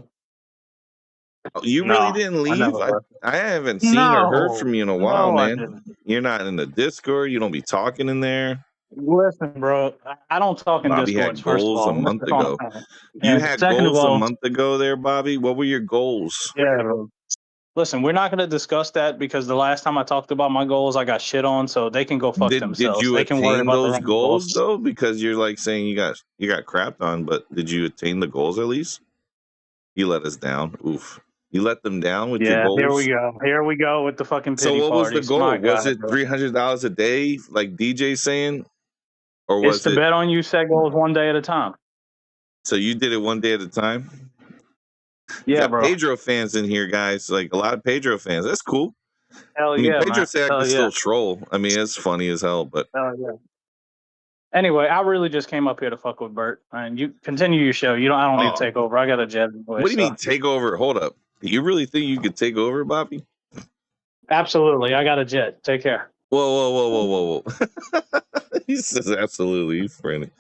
Oh, you really No, didn't I leave? never left. I haven't seen or heard No, from you in a while, no, I man. didn't. You're not in the Discord. You don't be talking in there. Listen, bro, I don't talk in Bobby Discords, had first of goals a all. month ago. You And had second of goals a all, month ago there, Bobby. What were your goals? yeah, bro. Listen, we're not going to discuss that because the last time I talked about my goals, I got shit on, so they can go fuck Did themselves. you They can worry attain about their those own goals goals. though? Because you're like saying you got crapped on, but did you attain the goals at least? You let us down. Oof. You let them down with your Yeah, here we goals. go. Here we go with the fucking So pity what was the parties. My goal? Was God, it bro. $300 a day, like DJ saying, or It's was to it? bet on you set goals one day at a time. So you did it one day at a time. You Yeah, got bro. Pedro fans in here, guys. Like a lot of Pedro fans. That's cool. Hell I mean, yeah, Pedro man. said I Hell could yeah. still troll. I mean, it's funny as hell, but Hell yeah. Anyway, I really just came up here to fuck with Bert. And you continue your show. I don't need to take over. I got a jet anyway. What do you mean take over? Hold up. Do you really think you could take over, Bobby? Absolutely. I got a jet. Take care. Whoa. He says absolutely. He's friendly.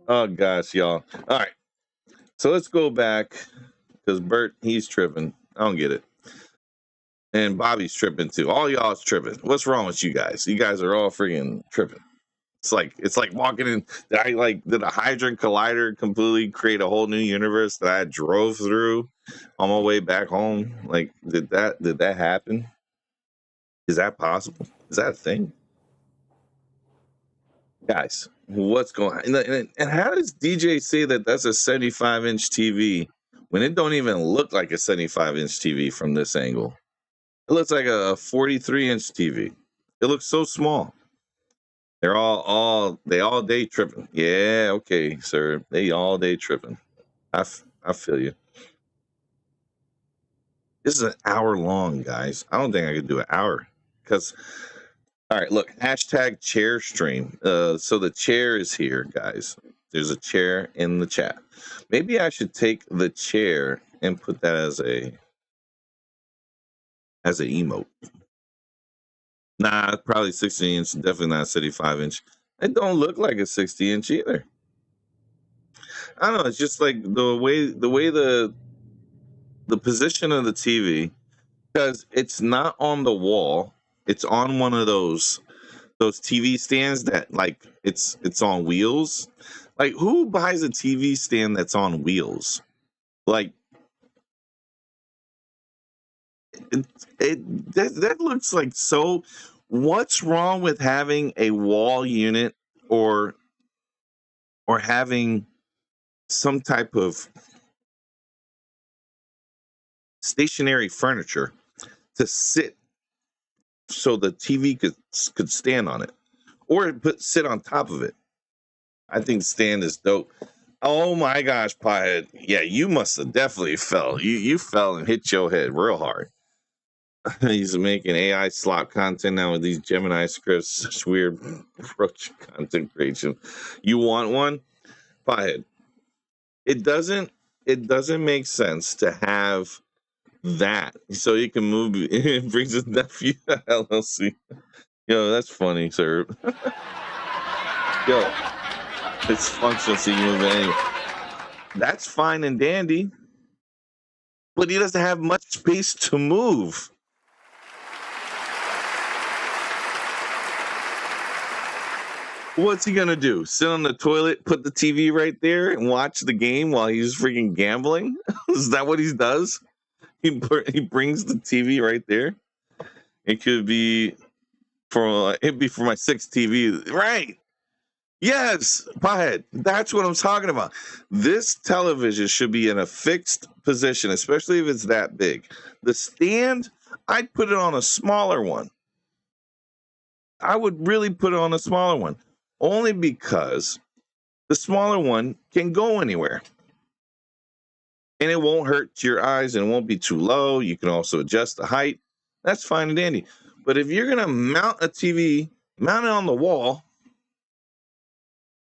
Oh gosh, y'all. All right. So let's go back because Bert, he's tripping. I don't get it. And Bobby's tripping too. All y'all's tripping. What's wrong with you guys? You guys are all freaking tripping. It's like walking in. Did a Hadron Collider completely create a whole new universe that I drove through on my way back home? Like, did that happen? Is that possible? Is that a thing? Guys, what's going on? And how does DJ say that that's a 75-inch TV when it don't even look like a 75-inch TV from this angle? It looks like a 43-inch TV. It looks so small. They're all day tripping. Yeah, okay, sir. They all day tripping. I feel you. This is an hour long, guys. I don't think I could do an hour because. All right, look, hashtag chair stream. So the chair is here, guys. There's a chair in the chat. Maybe I should take the chair and put that as an emote. Nah, probably 60 inch, definitely not 75 inch. It don't look like a 60 inch either. I don't know. It's just like the way the position of the TV, because it's not on the wall. It's on one of those TV stands that like it's on wheels. Like who buys a TV stand that's on wheels? Like that looks like so. What's wrong with having a wall unit or having some type of stationary furniture to sit so the TV could stand on it or sit on top of it? I think stand is dope. Oh my gosh, Pothead. Yeah, you must have definitely fell. You fell and hit your head real hard. He's making AI slop content now with these Gemini scripts. Such weird approach to content creation. You want one? Pothead. It doesn't make sense to have that so you can move. It brings his nephew to LLC. Yo, that's funny, sir. Yo, it's functional so you can move it anyway. That's fine and dandy, but he doesn't have much space to move. What's he gonna do? Sit on the toilet, put the TV right there, and watch the game while he's freaking gambling? Is that what he does? He brings the TV right there. It could be for my 6 TV, right? Yes, Pothead. That's what I'm talking about. This television should be in a fixed position, especially if it's that big. The stand, I'd put it on a smaller one. I would really put it on a smaller one, only because the smaller one can go anywhere. And it won't hurt your eyes and it won't be too low. You can also adjust the height. That's fine and dandy. But if you're going to mount a TV, mount it on the wall,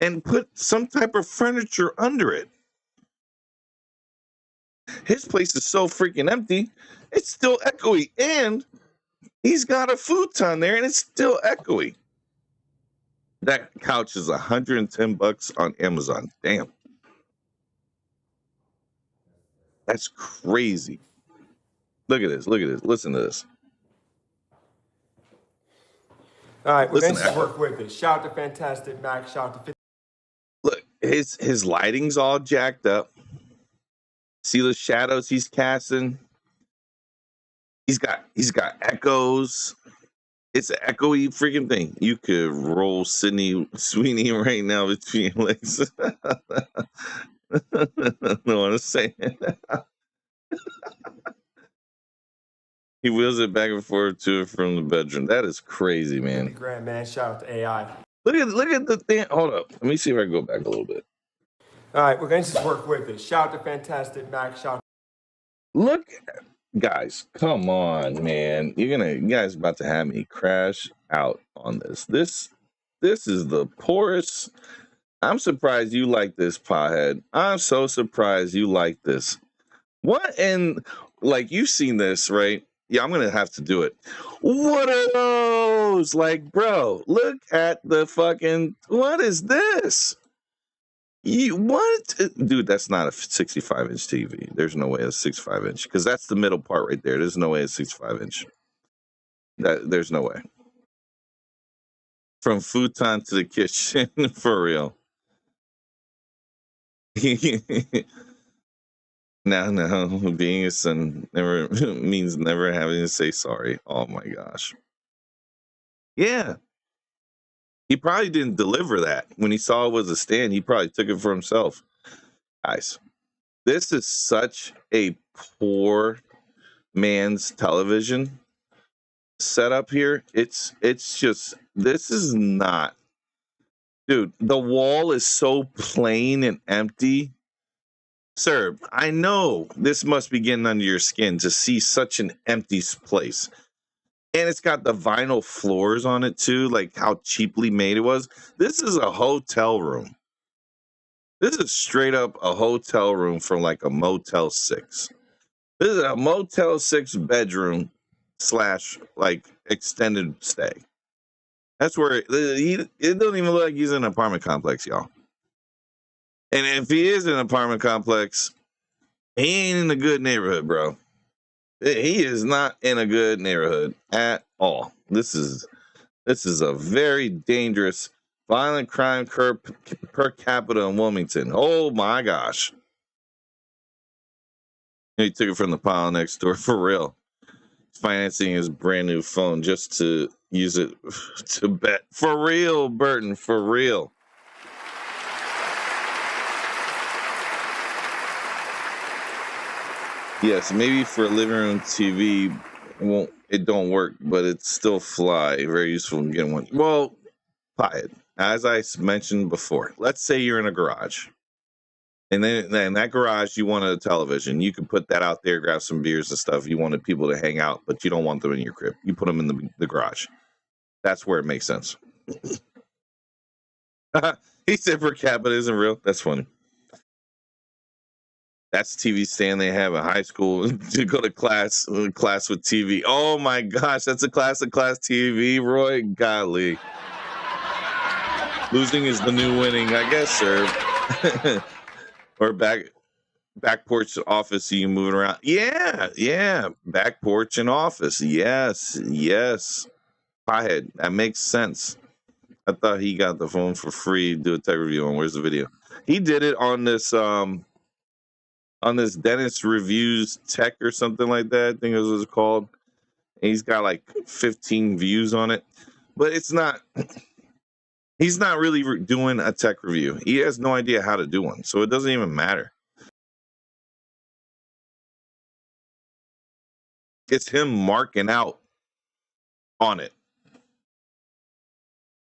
and put some type of furniture under it. His place is so freaking empty, it's still echoey. And he's got a futon there and it's still echoey. That couch is $110 on Amazon. Damn. That's crazy. Look at this. Look at this. Listen to this. All right, we're going to work with it. Shout out to Fantastic Mac. Shout out to. Look, his lighting's all jacked up. See the shadows he's casting. He's got echoes. It's an echoey freaking thing. You could roll Sydney Sweeney right now between your legs. I don't want to say it. He wheels it back and forth to it from the bedroom. That is crazy, man. Grand man, shout out to AI. Look at the thing. Hold up. Let me see if I can go back a little bit. All right, we're going to just work with it. Shout out to Fantastic Mac. Shout. Look, guys, come on, man. You guys about to have me crash out on this. This is the poorest. I'm surprised you like this, pothead. I'm so surprised you like this. What? And like, you've seen this, right? Yeah, I'm gonna have to do it. What are those? Like, bro, look at the fucking. What is this? What? Dude, that's not a 65-inch TV. There's no way it's 65-inch, because that's the middle part right there. There's no way it's 65-inch. There's no way. From futon to the kitchen, for real. No, being a son never means never having to say sorry. Oh my gosh. Yeah. He probably didn't deliver that. When he saw it was a stand, he probably took it for himself. Guys, this is such a poor man's television setup here. It's just, this is not. Dude, the wall is so plain and empty. Sir, I know this must be getting under your skin to see such an empty place. And it's got the vinyl floors on it too, like how cheaply made it was. This is a hotel room. This is straight up a hotel room from like a Motel 6. This is a Motel 6 bedroom / like extended stay. That's where it doesn't even look like he's in an apartment complex, y'all. And if he is in an apartment complex, he ain't in a good neighborhood, bro. He is not in a good neighborhood at all. This is a very dangerous violent crime per capita in Wilmington. Oh my gosh. He took it from the pile next door for real. He's financing his brand new phone just to use it to bet. For real, Burton, for real. Yes, maybe for a living room TV, it don't work, but it's still fly. Very useful in getting one. Well, Pied, as I mentioned before, let's say you're in a garage. And then in that garage, you wanted a television. You could put that out there, grab some beers and stuff. You wanted people to hang out, but you don't want them in your crib. You put them in the garage. That's where it makes sense. He said per capita isn't real. That's funny. That's the TV stand they have in high school to go to class with TV. Oh my gosh, that's a class TV, Roy. Golly. Losing is the new winning, I guess, sir. Or back porch office, so you move it around. Yeah. Back porch and office. Yes. Pothead, that makes sense. I thought he got the phone for free to do a tech review on. Where's the video? He did it on this Dennis Reviews Tech or something like that. I think it was called. And he's got like 15 views on it. But it's not, he's not really doing a tech review. He has no idea how to do one. So it doesn't even matter. It's him marking out on it.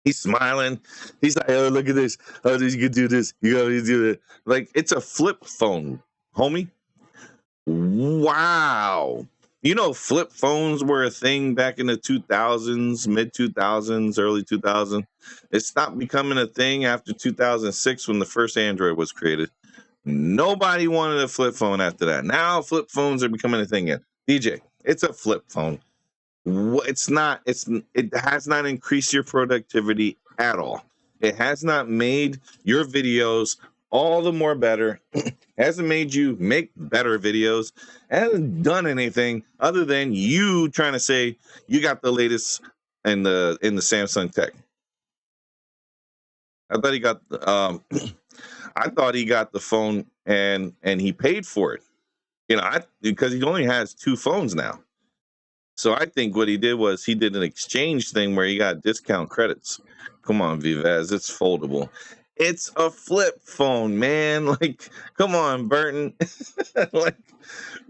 He's smiling. He's like, oh, look at this. Oh, you can do this. You gotta do that. Like, it's a flip phone, homie. Wow. You know, flip phones were a thing back in the 2000s, mid 2000s, early 2000s. It stopped becoming a thing after 2006 when the first Android was created. Nobody wanted a flip phone after that. Now flip phones are becoming a thing again. DJ, it's a flip phone. It has not increased your productivity at all. It has not made your videos all the more better. Hasn't made you make better videos. Hasn't done anything other than you trying to say you got the latest in the Samsung tech. I thought he got I thought he got the phone and he paid for it. You know, because he only has 2 phones now. So I think what he did was he did an exchange thing where he got discount credits. Come on, Vivaz, it's foldable. It's a flip phone, man. Like, come on, Burton. Like,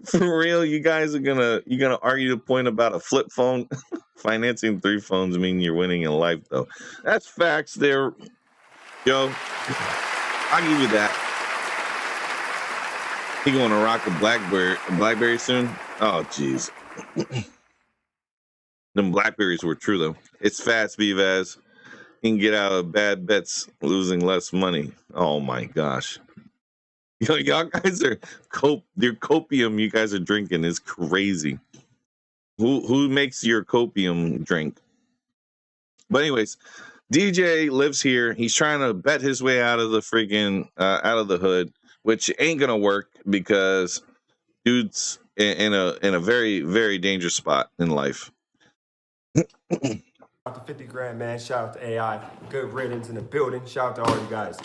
for real, you guys are gonna argue the point about a flip phone? Financing 3 phones mean you're winning in life, though. That's facts there, Joe. I'll give you that. He going to rock a BlackBerry soon? Oh, jeez. Them Blackberries were true, though. It's fast, Vivaz. You can get out of bad bets losing less money. Oh, my gosh. Y'all guys are your copium you guys are drinking is crazy. Who makes your copium drink? But anyways, DJ lives here. He's trying to bet his way out of the freaking out of the hood, which ain't gonna work because dude's in a very, very dangerous spot in life. Shout out to 50 grand, man. Shout out to AI. Good riddance in the building. Shout out to all you guys.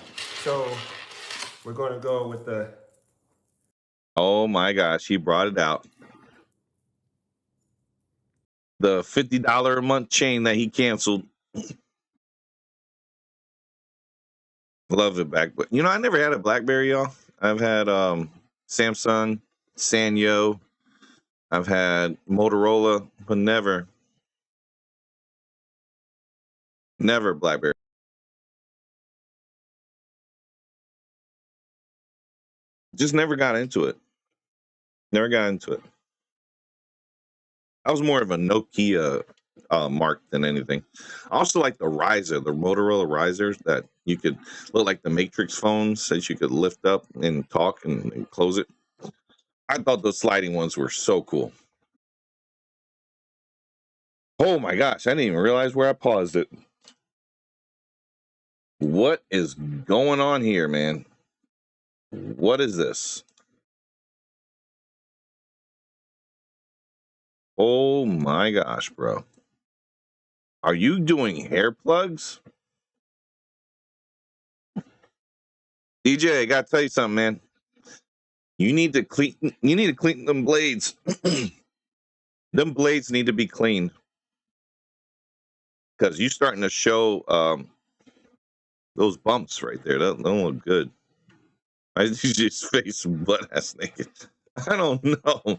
So we're going to go with the... Oh my gosh, he brought it out. The $50 a month chain that he canceled. Love it back. But you know, I never had a BlackBerry, y'all. I've had Samsung, Sanyo. I've had Motorola, but never BlackBerry. Just never got into it. Never got into it. I was more of a Nokia mark than anything. I also like the riser, the Motorola risers that you could look like the Matrix phones that you could lift up and talk and close it. I thought those sliding ones were so cool. Oh my gosh, I didn't even realize where I paused it. What is going on here, man? What is this? Oh my gosh, bro. Are you doing hair plugs? DJ, I gotta tell you something, man. You need to clean them blades. Them blades need to be cleaned. Because you're starting to show those bumps right there. That don't look good. I just face butt ass naked. I don't know.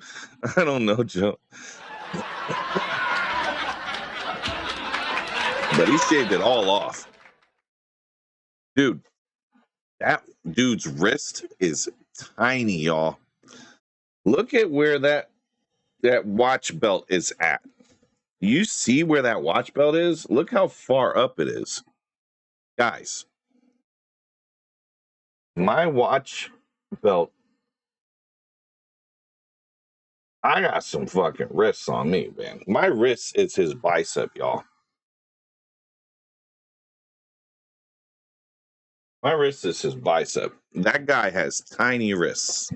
I don't know, Joe. But he shaved it all off. Dude, that dude's wrist is tiny, y'all. Look at where that watch belt is at. You see where that watch belt is? Look how far up it is. Guys, my watch belt, I got some fucking wrists on me, man. My wrist is his bicep, y'all. My wrist is his bicep. That guy has tiny wrists.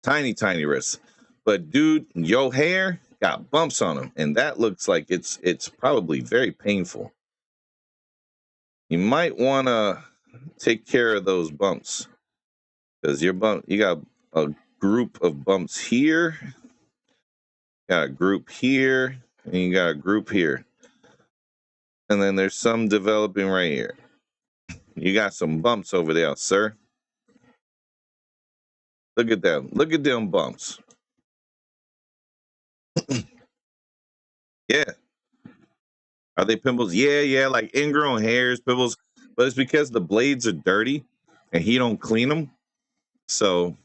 Tiny, tiny wrists. But dude, your hair got bumps on him, and that looks like it's probably very painful. You might want to take care of those bumps because you got a group of bumps here, got a group here, and you got a group here, and then there's some developing right here. You got some bumps over there, sir. Look at them. Look at them bumps. Yeah. Are they pimples? Yeah, like ingrown hairs, pimples. But it's because the blades are dirty and he don't clean them. So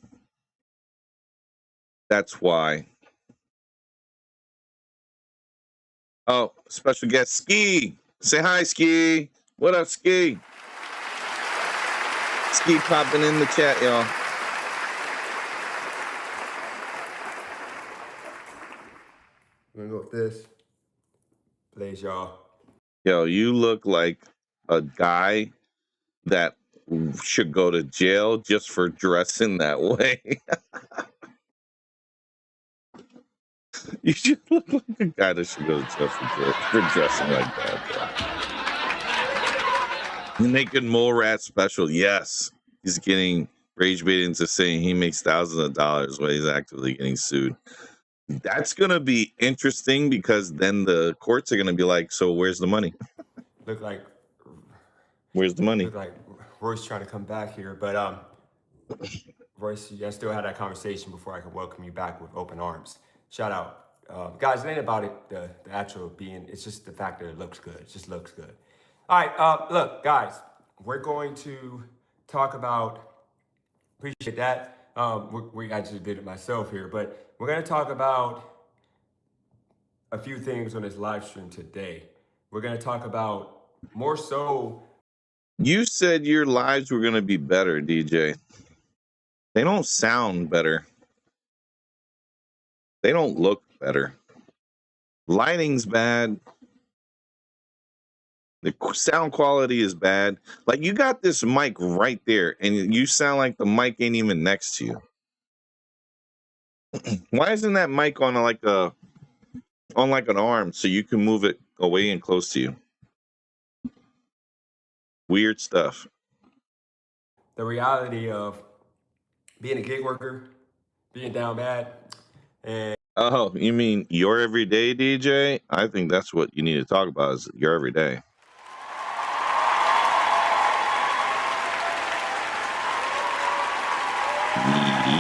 that's why. Oh, special guest Ski. Say hi, Ski. What up, Ski? Ski popping in the chat, y'all. We're going to go with this. Please, y'all. Yo, you look like a guy that should go to jail just for dressing that way. You should look like a guy that should go to jail for dressing like that, bro. Naked Mole Rat special. Yes. He's getting rage bait into saying he makes thousands of dollars while he's actively getting sued. That's going to be interesting because then the courts are going to be like, so where's the money? Where's the money? Look like Royce trying to come back here, but Royce, you guys still had that conversation before I could welcome you back with open arms. Shout out. Guys, it ain't about it, the actual being, it's just the fact that it looks good. It just looks good. All right, look, guys, we're going to talk about, appreciate that. We actually did it myself here, but we're going to talk about a few things on this live stream today. We're going to talk about more so. You said your lives were going to be better, DJ. They don't sound better. They don't look better. Lighting's bad. The sound quality is bad. Like, you got this mic right there, and you sound like the mic ain't even next to you. Why isn't that mic on like an arm so you can move it away and close to you? Weird stuff. The reality of being a gig worker, being down bad, and oh, you mean your everyday, DJ? I think that's what you need to talk about, is your everyday.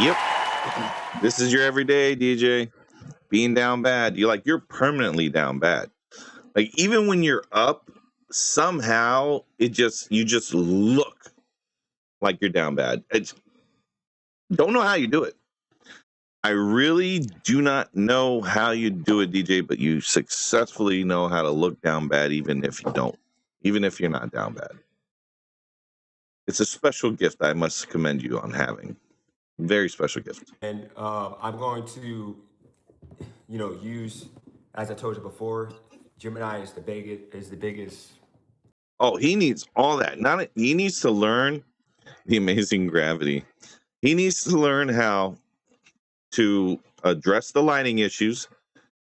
Yep. This is your everyday, DJ. Being down bad. You're permanently down bad. Like, even when you're up, somehow you just look like you're down bad. Don't know how you do it. I really do not know how you do it, DJ, but you successfully know how to look down bad even if you don't. Even if you're not down bad. It's a special gift I must commend you on having. Very special gift. And I'm going to, use, as I told you before, Gemini is the biggest. Oh, he needs all that. He needs to learn the amazing gravity. He needs to learn how to address the lighting issues.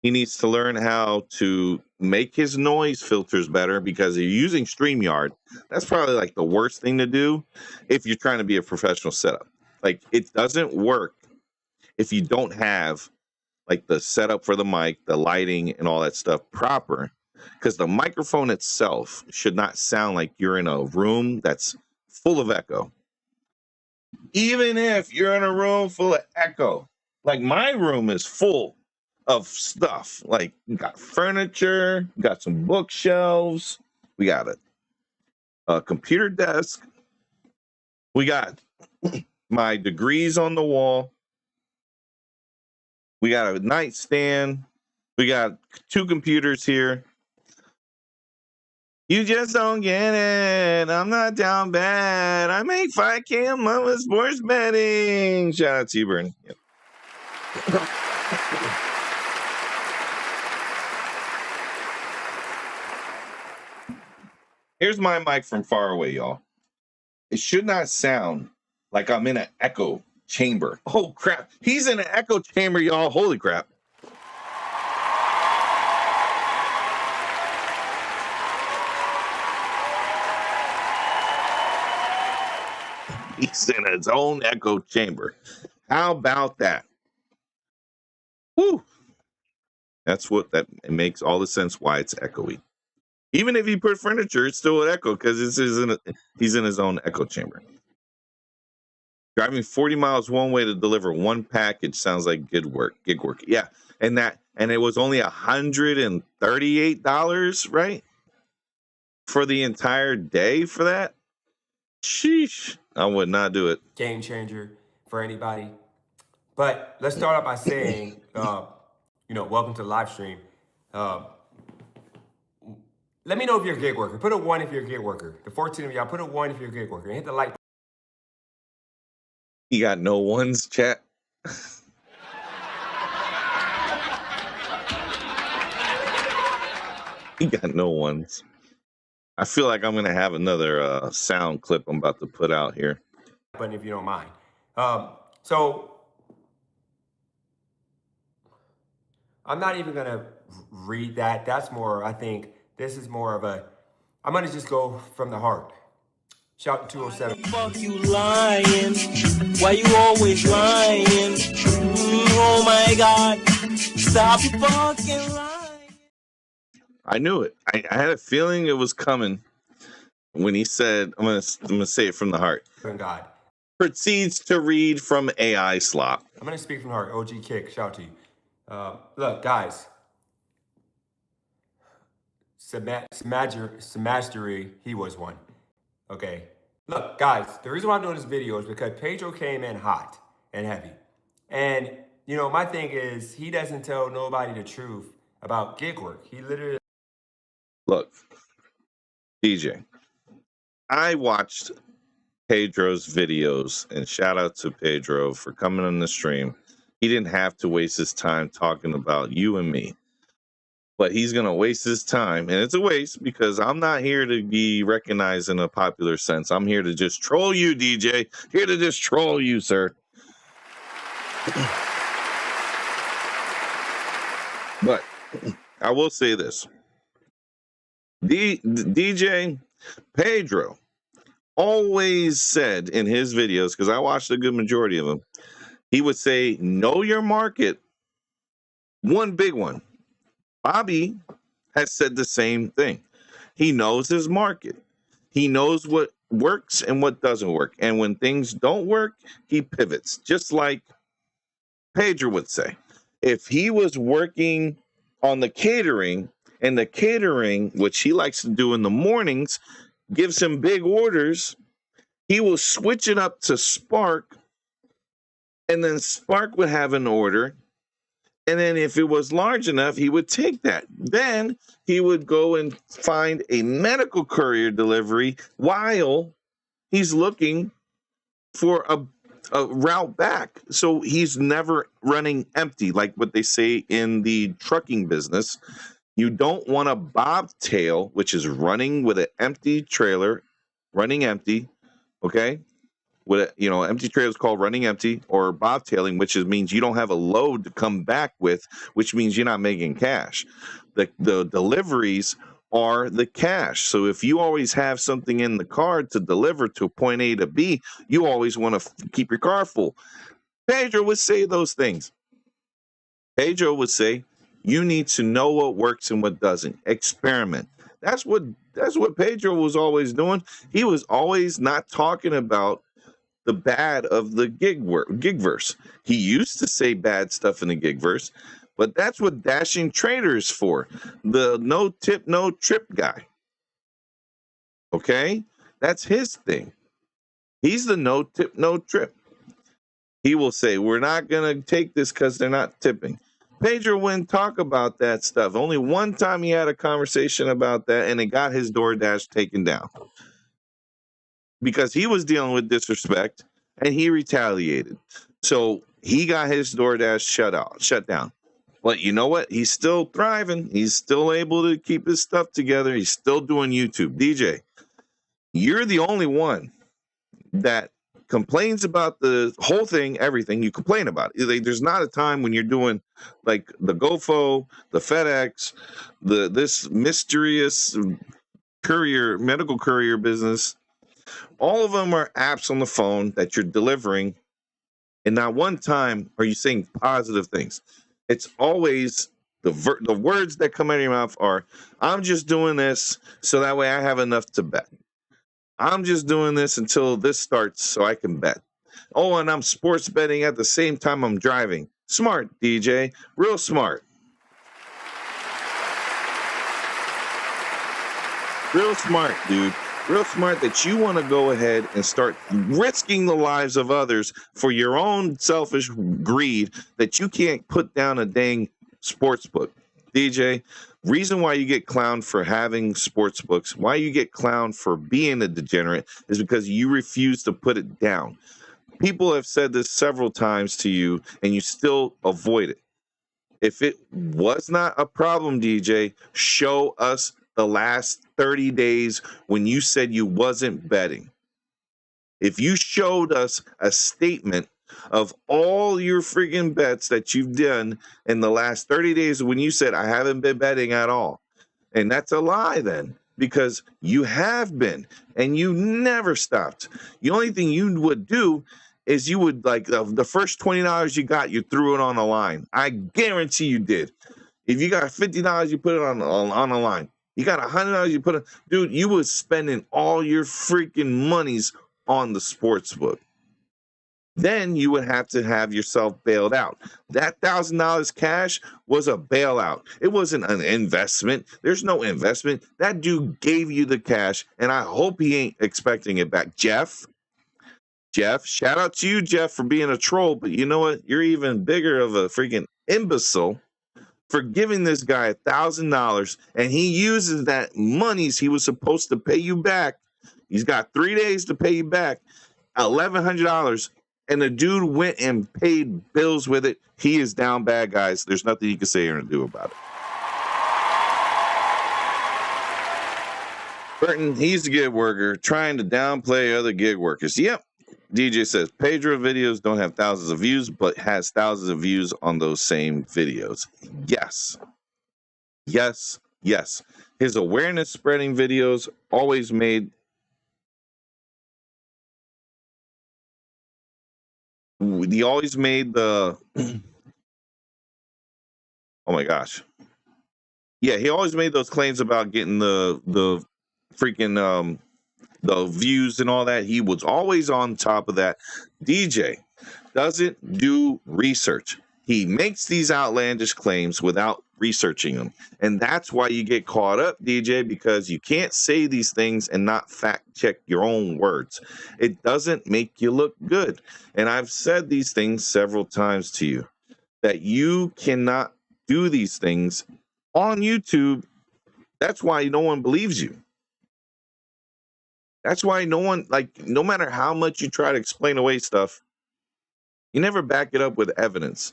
He needs to learn how to make his noise filters better, because you're using StreamYard. That's probably like the worst thing to do if you're trying to be a professional setup. Like, it doesn't work if you don't have like the setup for the mic, the lighting, and all that stuff proper, because the microphone itself should not sound like you're in a room that's full of echo. Even if you're in a room full of echo, like my room is full of stuff. Like, we got furniture, we got some bookshelves, we got a computer desk, we got my degrees on the wall, we got a nightstand, we got 2 computers here. You just don't get it. I'm not down bad. I make $5K a month with sports betting. Shout out to you, Bernie. Yep. Here's my mic from far away, y'all. It should not sound like I'm in an echo chamber. Oh, crap. He's in an echo chamber, y'all. Holy crap. He's in his own echo chamber. How about that? Woo! It makes all the sense why it's echoey. Even if you put furniture, it's still an echo because he's in his own echo chamber. Driving 40 miles one way to deliver one package sounds like gig work. Yeah, and it was only $138, right? For the entire day for that? Sheesh. I would not do it. Game changer for anybody. But let's start out by saying, welcome to the live stream. Let me know if you're a gig worker. Put a 1 if you're a gig worker. The 14 of y'all, put a 1 if you're a gig worker. And hit the like. You got no ones, chat. You got no ones. I feel like I'm gonna have another sound clip I'm about to put out here. But if you don't mind, so I'm not even gonna read that. That's more. I think this is more of a. I'm gonna just go from the heart. Shout to 207. Fuck you lying? Why you always lying? Oh my God! Stop fucking lying. I knew it. I had a feeling it was coming when he said, "I'm gonna say it from the heart." God proceeds to read from AI slop. I'm gonna speak from the heart. OG Kick, shout to you. Look, guys. Samastery, he was one. Okay. Look, guys, the reason why I'm doing this video is because Pedro came in hot and heavy. And, you know, my thing is he doesn't tell nobody the truth about gig work. He literally... Look, DJ, I watched Pedro's videos, and shout out to Pedro for coming on the stream. He didn't have to waste his time talking about you and me. But he's going to waste his time, and it's a waste because I'm not here to be recognized in a popular sense. I'm here to just troll you, DJ. Here to just troll you, sir. But I will say this. DJ Pedro always said in his videos, because I watched a good majority of them, he would say, know your market. One big one. Bobby has said the same thing. He knows his market. He knows what works and what doesn't work. And when things don't work, he pivots, just like Pedro would say. If he was working on the catering, and the catering, which he likes to do in the mornings, gives him big orders, he will switch it up to Spark, and then Spark would have an order. And then if it was large enough, he would take that. Then he would go and find a medical courier delivery while he's looking for a route back. So he's never running empty, like what they say in the trucking business. You don't want a bobtail, which is running with an empty trailer, running empty, okay? With empty trailer is called running empty, or bobtailing, which means you don't have a load to come back with, which means you're not making cash. The deliveries are the cash. So if you always have something in the car to deliver to point A to B, you always want to keep your car full. Pedro would say those things. Pedro would say, you need to know what works and what doesn't. Experiment. That's what Pedro was always doing. He was always not talking about the bad of the gigverse. He used to say bad stuff in the gigverse, but that's what Dashing Trader is for. The no tip, no trip guy. Okay? That's his thing. He's the no tip, no trip. He will say, we're not going to take this because they're not tipping. Pedro wouldn't talk about that stuff. Only one time he had a conversation about that, and it got his DoorDash taken down. Because he was dealing with disrespect, and he retaliated. So he got his DoorDash shut down. But you know what? He's still thriving. He's still able to keep his stuff together. He's still doing YouTube. DJ, you're the only one that complains about the whole thing, everything. You complain about it. Like, there's not a time when you're doing like the GoFo, the FedEx, this mysterious medical courier business. All of them are apps on the phone that you're delivering, and not one time are you saying positive things. It's always the words that come out of your mouth are, I'm just doing this so that way I have enough to bet. I'm just doing this until this starts so I can bet. Oh, and I'm sports betting at the same time I'm driving. Smart, DJ. Real smart. Real smart, dude. Real smart that you want to go ahead and start risking the lives of others for your own selfish greed that you can't put down a dang sports book. DJ, reason why you get clowned for having sports books, why you get clowned for being a degenerate, is because you refuse to put it down. People have said this several times to you, and you still avoid it. If it was not a problem, DJ, show us the last 30 days when you said you wasn't betting. If you showed us a statement of all your freaking bets that you've done in the last 30 days when you said, I haven't been betting at all. And that's a lie then, because you have been and you never stopped. The only thing you would do is you would, like, the first $20 you got, you threw it on the line. I guarantee you did. If you got $50, you put it on the line. You got $100, you put it, dude, you was spending all your freaking monies on the sports book. Then you would have to have yourself bailed out. That $1,000 cash was a bailout. It wasn't an investment. There's no investment. That dude gave you the cash, and I hope he ain't expecting it back. Jeff, shout out to you, Jeff, for being a troll, but you know what? You're even bigger of a freaking imbecile for giving this guy $1,000, and he uses that monies he was supposed to pay you back. He's got 3 days to pay you back $1,100, and the dude went and paid bills with it. He is down bad, guys. There's nothing you can say or do about it. Burton, he's a gig worker trying to downplay other gig workers. Yep. DJ says Pedro videos don't have thousands of views, but has thousands of views on those same videos. Yes. His awareness spreading videos always made the oh my gosh. Yeah, he always made those claims about getting the freaking the views and all that. He was always on top of that. DJ doesn't do research. He makes these outlandish claims without researching them. And that's why you get caught up, DJ, because you can't say these things and not fact check your own words. It doesn't make you look good. And I've said these things several times to you, that you cannot do these things on YouTube. That's why no one believes you. That's why no one, like, no matter how much you try to explain away stuff, you never back it up with evidence.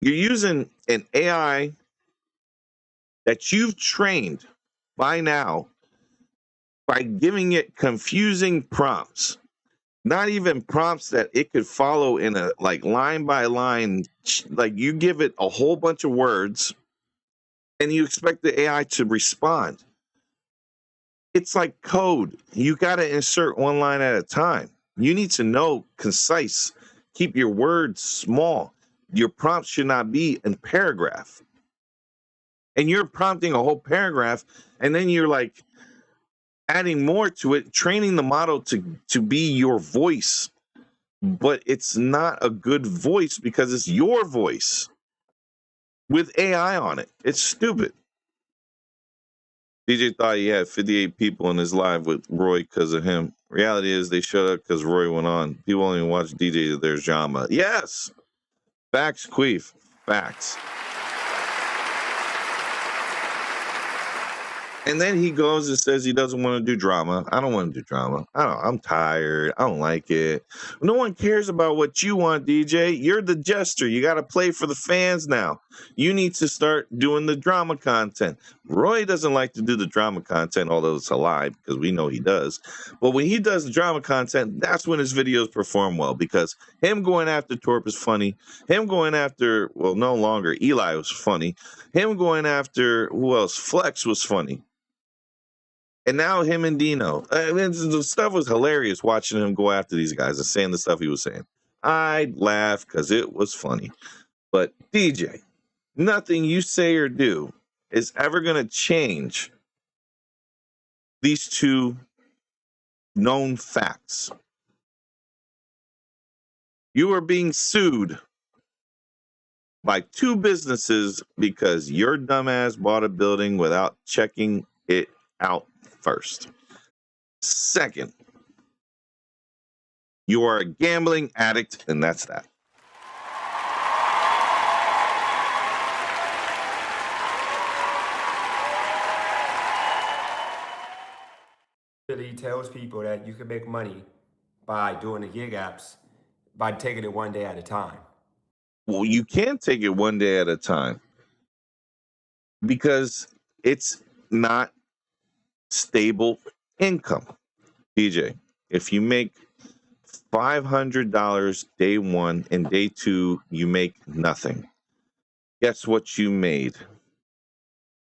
You're using an AI that you've trained by now by giving it confusing prompts, not even prompts that it could follow in a, like, line by line. Like, you give it a whole bunch of words and you expect the AI to respond. It's like code. You got to insert one line at a time. You need to know concise. Keep your words small. Your prompts should not be in paragraph. And you're prompting a whole paragraph, and then you're like adding more to it, training the model to be your voice. But it's not a good voice because it's your voice with AI on it. It's stupid. DJ thought he had 58 people in his live with Roy because of him. Reality is they shut up because Roy went on. People only watch DJ to their drama. Yes. Facts, Queef. Facts. And then he goes and says he doesn't want to do drama. I don't want to do drama. I'm tired. I don't like it. No one cares about what you want, DJ. You're the jester. You got to play for the fans now. You need to start doing the drama content. Roy doesn't like to do the drama content, although it's a lie because we know he does. But when he does the drama content, that's when his videos perform well, because him going after Torp is funny. Him going after, well, no longer, Eli was funny. Him going after, who else? Flex was funny. And now him and Dino. I mean, the stuff was hilarious watching him go after these guys and saying the stuff he was saying. I laugh because it was funny. But DJ, nothing you say or do is ever going to change these two known facts. You are being sued by two businesses because your dumbass bought a building without checking it out first. Second, you are a gambling addict, and that's that. Really tells people that you can make money by doing the gig apps by taking it one day at a time. Well, you can take it one day at a time because it's not stable income. DJ, if you make $500 day one and day two, you make nothing. Guess what you made?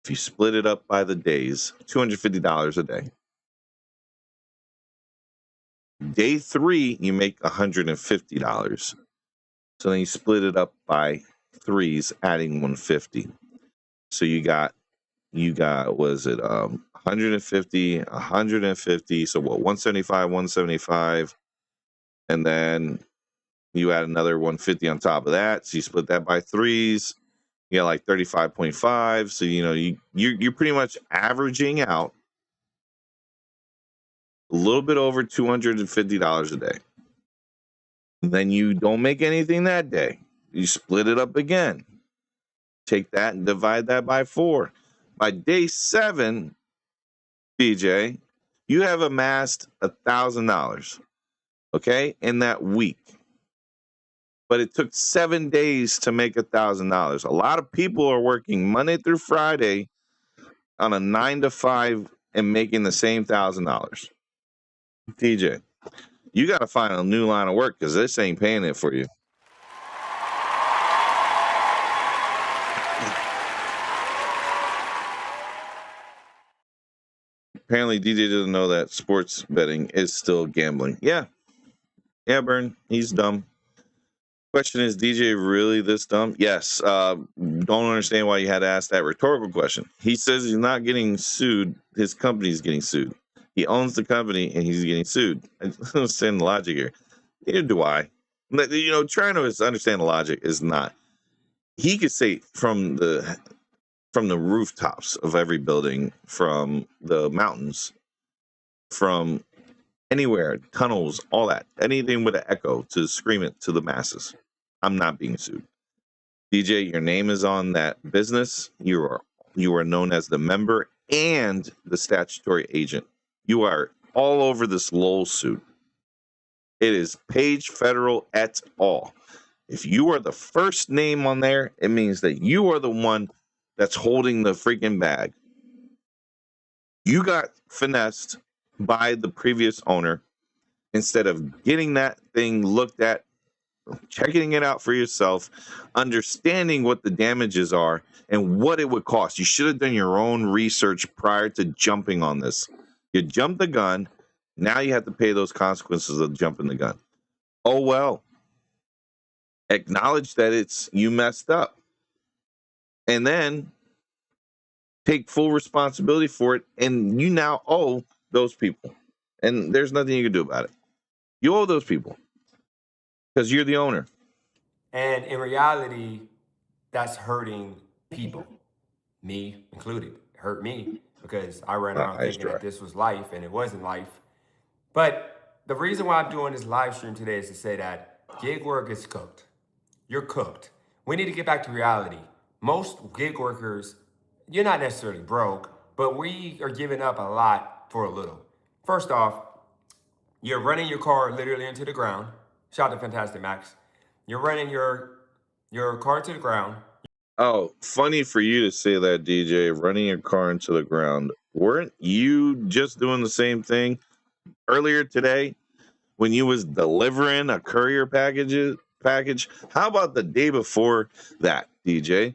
If you split it up by the days, $250 a day. Day three, you make $150. So then you split it up by threes, adding 150. So you got was it 150, 150, so what, 175, 175, and then you add another 150 on top of that. So you split that by threes, you got like 35.5. So you're pretty much averaging out a little bit over $250 a day. And then you don't make anything that day. You split it up again. Take that and divide that by 4. By day 7, DJ, you have amassed $1,000, okay, in that week. But it took 7 days to make $1,000. A lot of people are working Monday through Friday on a 9 to 5 and making the same $1,000. DJ, you got to find a new line of work because this ain't paying it for you. Apparently, DJ doesn't know that sports betting is still gambling. Yeah, Burn, he's dumb. Question is, DJ really this dumb? Yes. Don't understand why you had to ask that rhetorical question. He says he's not getting sued. His company's getting sued. He owns the company and he's getting sued. I don't understand the logic here. Neither do I. Trying to understand the logic is not. He could say from the rooftops of every building, from the mountains, from anywhere, tunnels, all that, anything with an echo to scream it to the masses. I'm not being sued. DJ, your name is on that business. You are known as the member and the statutory agent. You are all over this Lowell suit. It is Page Federal et al. If you are the first name on there, it means that you are the one that's holding the freaking bag. You got finessed by the previous owner. Instead of getting that thing looked at, checking it out for yourself, understanding what the damages are and what it would cost. You should have done your own research prior to jumping on this. You jumped the gun. Now you have to pay those consequences of jumping the gun. Oh, well. Acknowledge that you messed up. And then take full responsibility for it. And you now owe those people. And there's nothing you can do about it. You owe those people because you're the owner. And in reality, that's hurting people, me included. It hurt me because I ran around thinking that this was life and it wasn't life. But the reason why I'm doing this live stream today is to say that gig work is cooked. You're cooked. We need to get back to reality. Most gig workers, you're not necessarily broke, but we are giving up a lot for a little. First off, you're running your car literally into the ground. Shout out to Fantastic Max. You're running your car into the ground. Oh, funny for you to say that, DJ, running your car into the ground. Weren't you just doing the same thing earlier today when you was delivering a courier package? How about the day before that, DJ?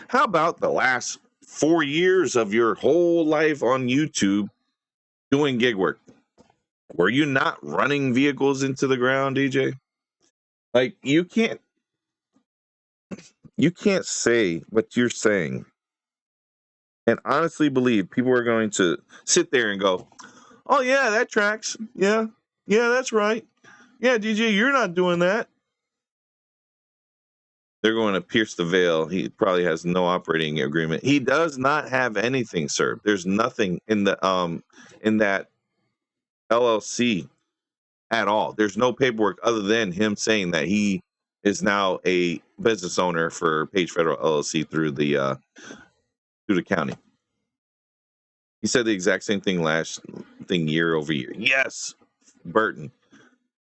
How about the last 4 years of your whole life on YouTube doing gig work? Were you not running vehicles into the ground, DJ? Like, you can't say what you're saying and honestly believe people are going to sit there and go, oh, yeah, that tracks. Yeah, that's right. Yeah, DJ, you're not doing that. They're going to pierce the veil. He probably has no operating agreement. He does not have anything, sir. There's nothing in that LLC at all. There's no paperwork other than him saying that he is now a business owner for Page Federal LLC through the county. He said the exact same thing year over year. Yes, Burton,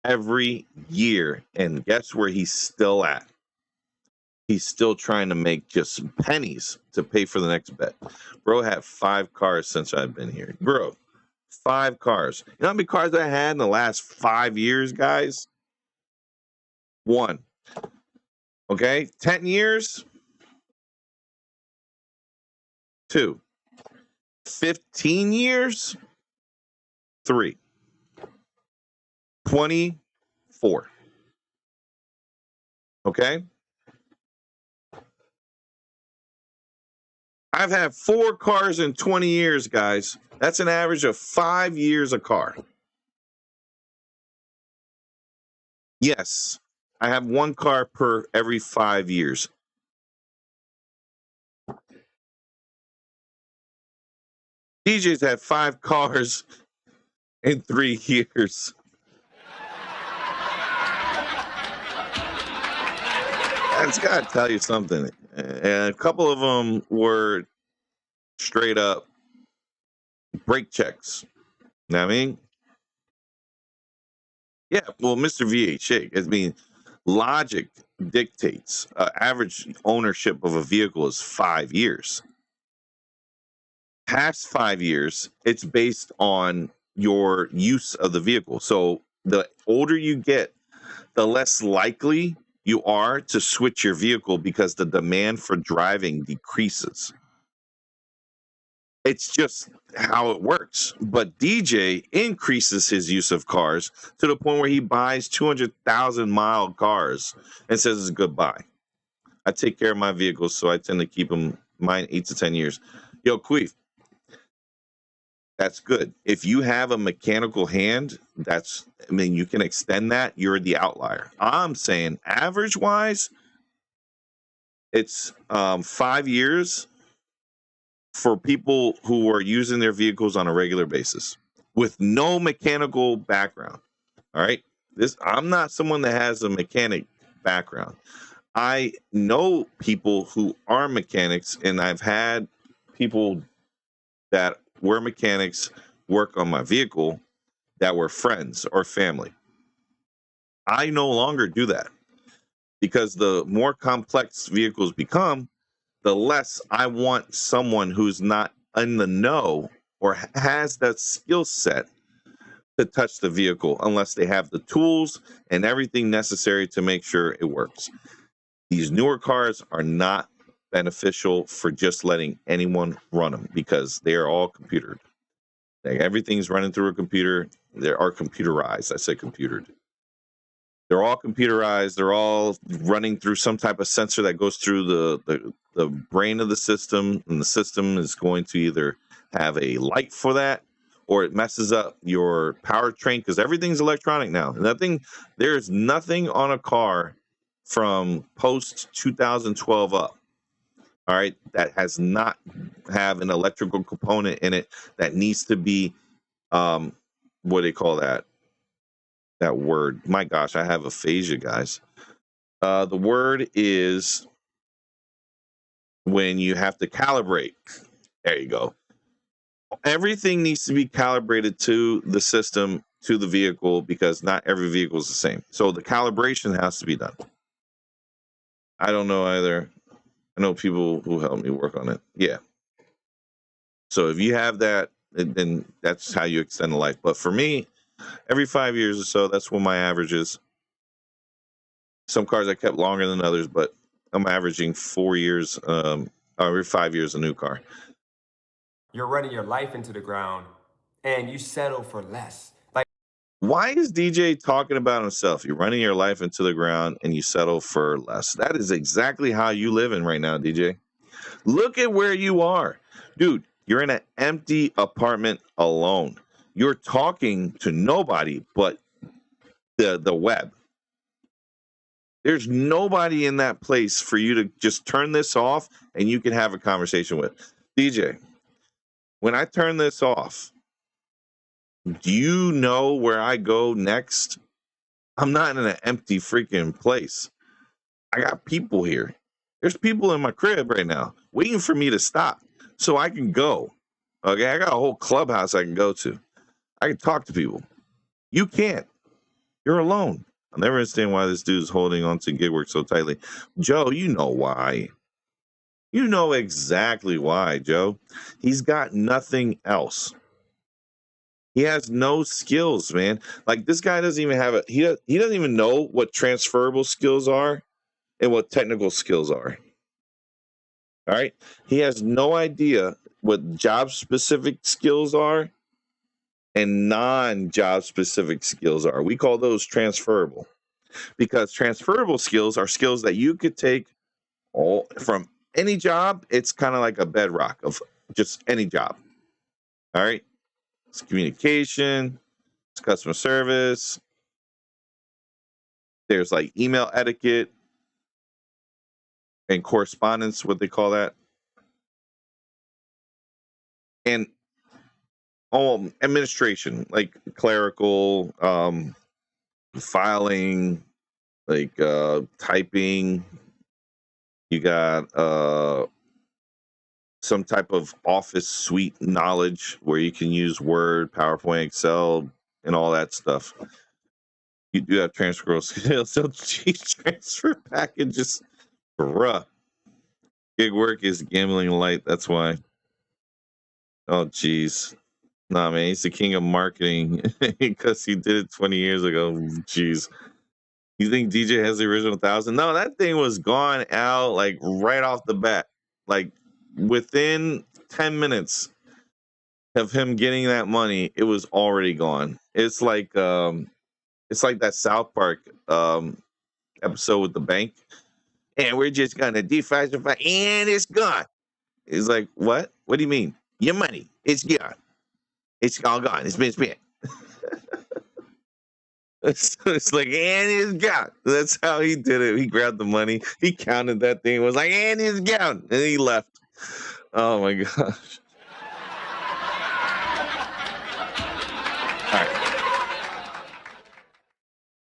every year. And guess where he's still at? he's still trying to make just pennies to pay for the next bet. Bro had 5 cars since I've been here. Bro, 5 cars. You know how many cars I had in the last 5 years, guys? 1. Okay, 10 years? 2. 15 years? 3. 24. Okay? I've had 4 cars in 20 years, guys. That's an average of 5 years a car. Yes, I have 1 car per every 5 years. DJ's had 5 cars in 3 years. I just got to tell you something. And a couple of them were straight up brake checks. You know what I mean? Yeah, well, Mr. VHA, I mean, logic dictates average ownership of a vehicle is 5 years. Past 5 years, it's based on your use of the vehicle. So the older you get, the less likely you are to switch your vehicle because the demand for driving decreases. It's just how it works. But DJ increases his use of cars to the point where he buys 200,000-mile cars and says it's goodbye. I take care of my vehicles, so I tend to keep them mine 8 to 10 years. Yo, Queef, that's good. If you have a mechanical hand, you can extend that. You're the outlier. I'm saying average-wise, it's 5 years for people who are using their vehicles on a regular basis with no mechanical background. All right. I'm not someone that has a mechanic background. I know people who are mechanics, and I've had people that were mechanics work on my vehicle that were friends or family. I no longer do that because the more complex vehicles become, the less I want someone who's not in the know or has that skill set to touch the vehicle unless they have the tools and everything necessary to make sure it works. These newer cars are not beneficial for just letting anyone run them because they are all computered. Like everything's running through a computer. They are computerized. I said computered. They're all computerized. They're all running through some type of sensor that goes through the brain of the system, and the system is going to either have a light for that or it messes up your powertrain because everything's electronic now. There's nothing on a car from post 2012 up, all right, that has not have an electrical component in it that needs to be, what do they call that? That word, my gosh, I have aphasia, guys. The word is when you have to calibrate. There you go. Everything needs to be calibrated to the system, to the vehicle, because not every vehicle is the same. So the calibration has to be done. I don't know either. I know people who help me work on it. Yeah. So if you have that, then that's how you extend the life. But for me, every 5 years or so, that's what my average is. Some cars I kept longer than others, but I'm averaging 4 years, every 5 years, a new car. You're running your life into the ground and you settle for less. Like, why is DJ talking about himself? You're running your life into the ground and you settle for less. That is exactly how you living right now, DJ. Look at where you are. Dude, you're in an empty apartment alone. You're talking to nobody but the web. There's nobody in that place for you to just turn this off and you can have a conversation with. DJ, when I turn this off, do you know where I go next? I'm not in an empty freaking place. I got people here. There's people in my crib right now waiting for me to stop so I can go. Okay, I got a whole clubhouse I can go to. I can talk to people. You can't. You're alone. I'll never understand why this dude's holding on to gig work so tightly. Joe, you know why. You know exactly why, Joe. He's got nothing else. He has no skills, man. Like, this guy doesn't even have he doesn't even know what transferable skills are and what technical skills are. All right? He has no idea what job specific skills are and non-job specific skills are. We call those transferable, because transferable skills are skills that you could take all from any job. It's kind of like a bedrock of just any job. All right? It's communication, it's customer service, there's like email etiquette and correspondence, what they call that. And administration, like clerical, filing, like typing. You got some type of office suite knowledge where you can use Word, PowerPoint, Excel, and all that stuff. You do have transferable skills. So transfer packages, bruh. Gig work is gambling light. That's why. Oh, geez. Nah, man, he's the king of marketing because he did it 20 years ago. Jeez. You think DJ has the original 1,000? No, that thing was gone out like right off the bat. Like within 10 minutes of him getting that money, it was already gone. It's like that South Park episode with the bank. And we're just gonna defacify and it's gone. It's like, what? What do you mean? Your money, it's gone. It's all gone. It's been spent. It's like, and it's gone. That's how he did it. He grabbed the money. He counted that thing. Was like, and it's gone. And he left. Oh, my gosh. All right.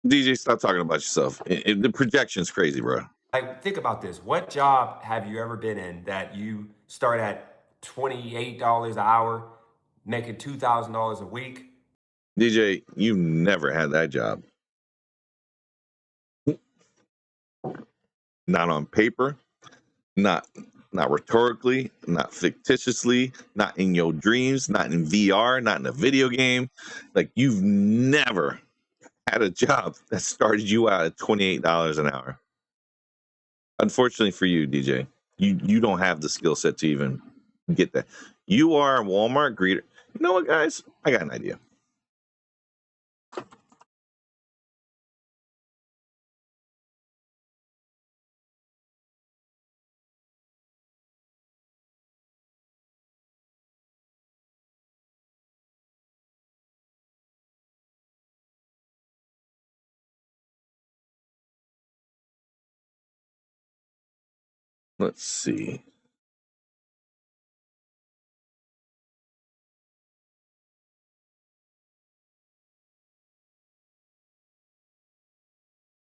DJ, stop talking about yourself. The projection's crazy, bro. Like, think about this. What job have you ever been in that you start at $28 an hour, making $2,000 a week? DJ, you never had that job. Not on paper, not rhetorically, not fictitiously, not in your dreams, not in VR, not in a video game. Like, you've never had a job that started you out at $28 an hour. Unfortunately for you, DJ, you don't have the skill set to even get that. You are a Walmart greeter. You know what, guys? I got an idea. Let's see.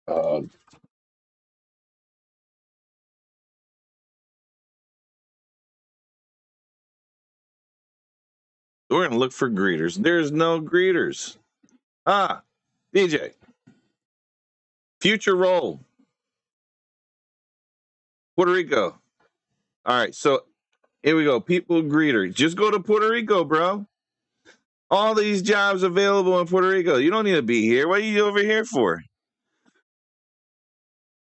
We're going to look for greeters. There's no greeters. DJ. Future role. Puerto Rico. All right, so here we go. People greeter. Just go to Puerto Rico, bro. All these jobs available in Puerto Rico. You don't need to be here. What are you over here for?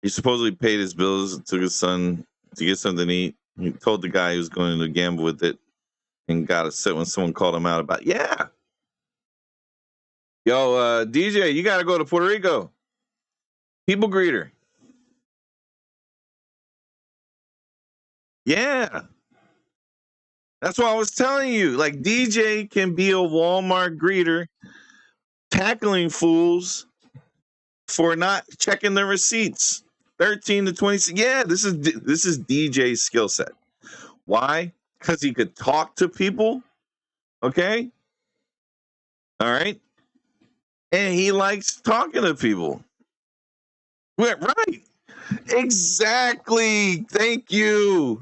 He supposedly paid his bills, took his son to get something to eat. He told the guy he was going to gamble with it and got upset when someone called him out about, yeah. Yo, DJ, you got to go to Puerto Rico. People greeter. Yeah. That's what I was telling you. Like, DJ can be a Walmart greeter tackling fools for not checking their receipts. 13 to 26. Yeah, this is DJ's skill set. Why? Because he could talk to people. Okay? All right? And he likes talking to people. Right. Exactly. Thank you.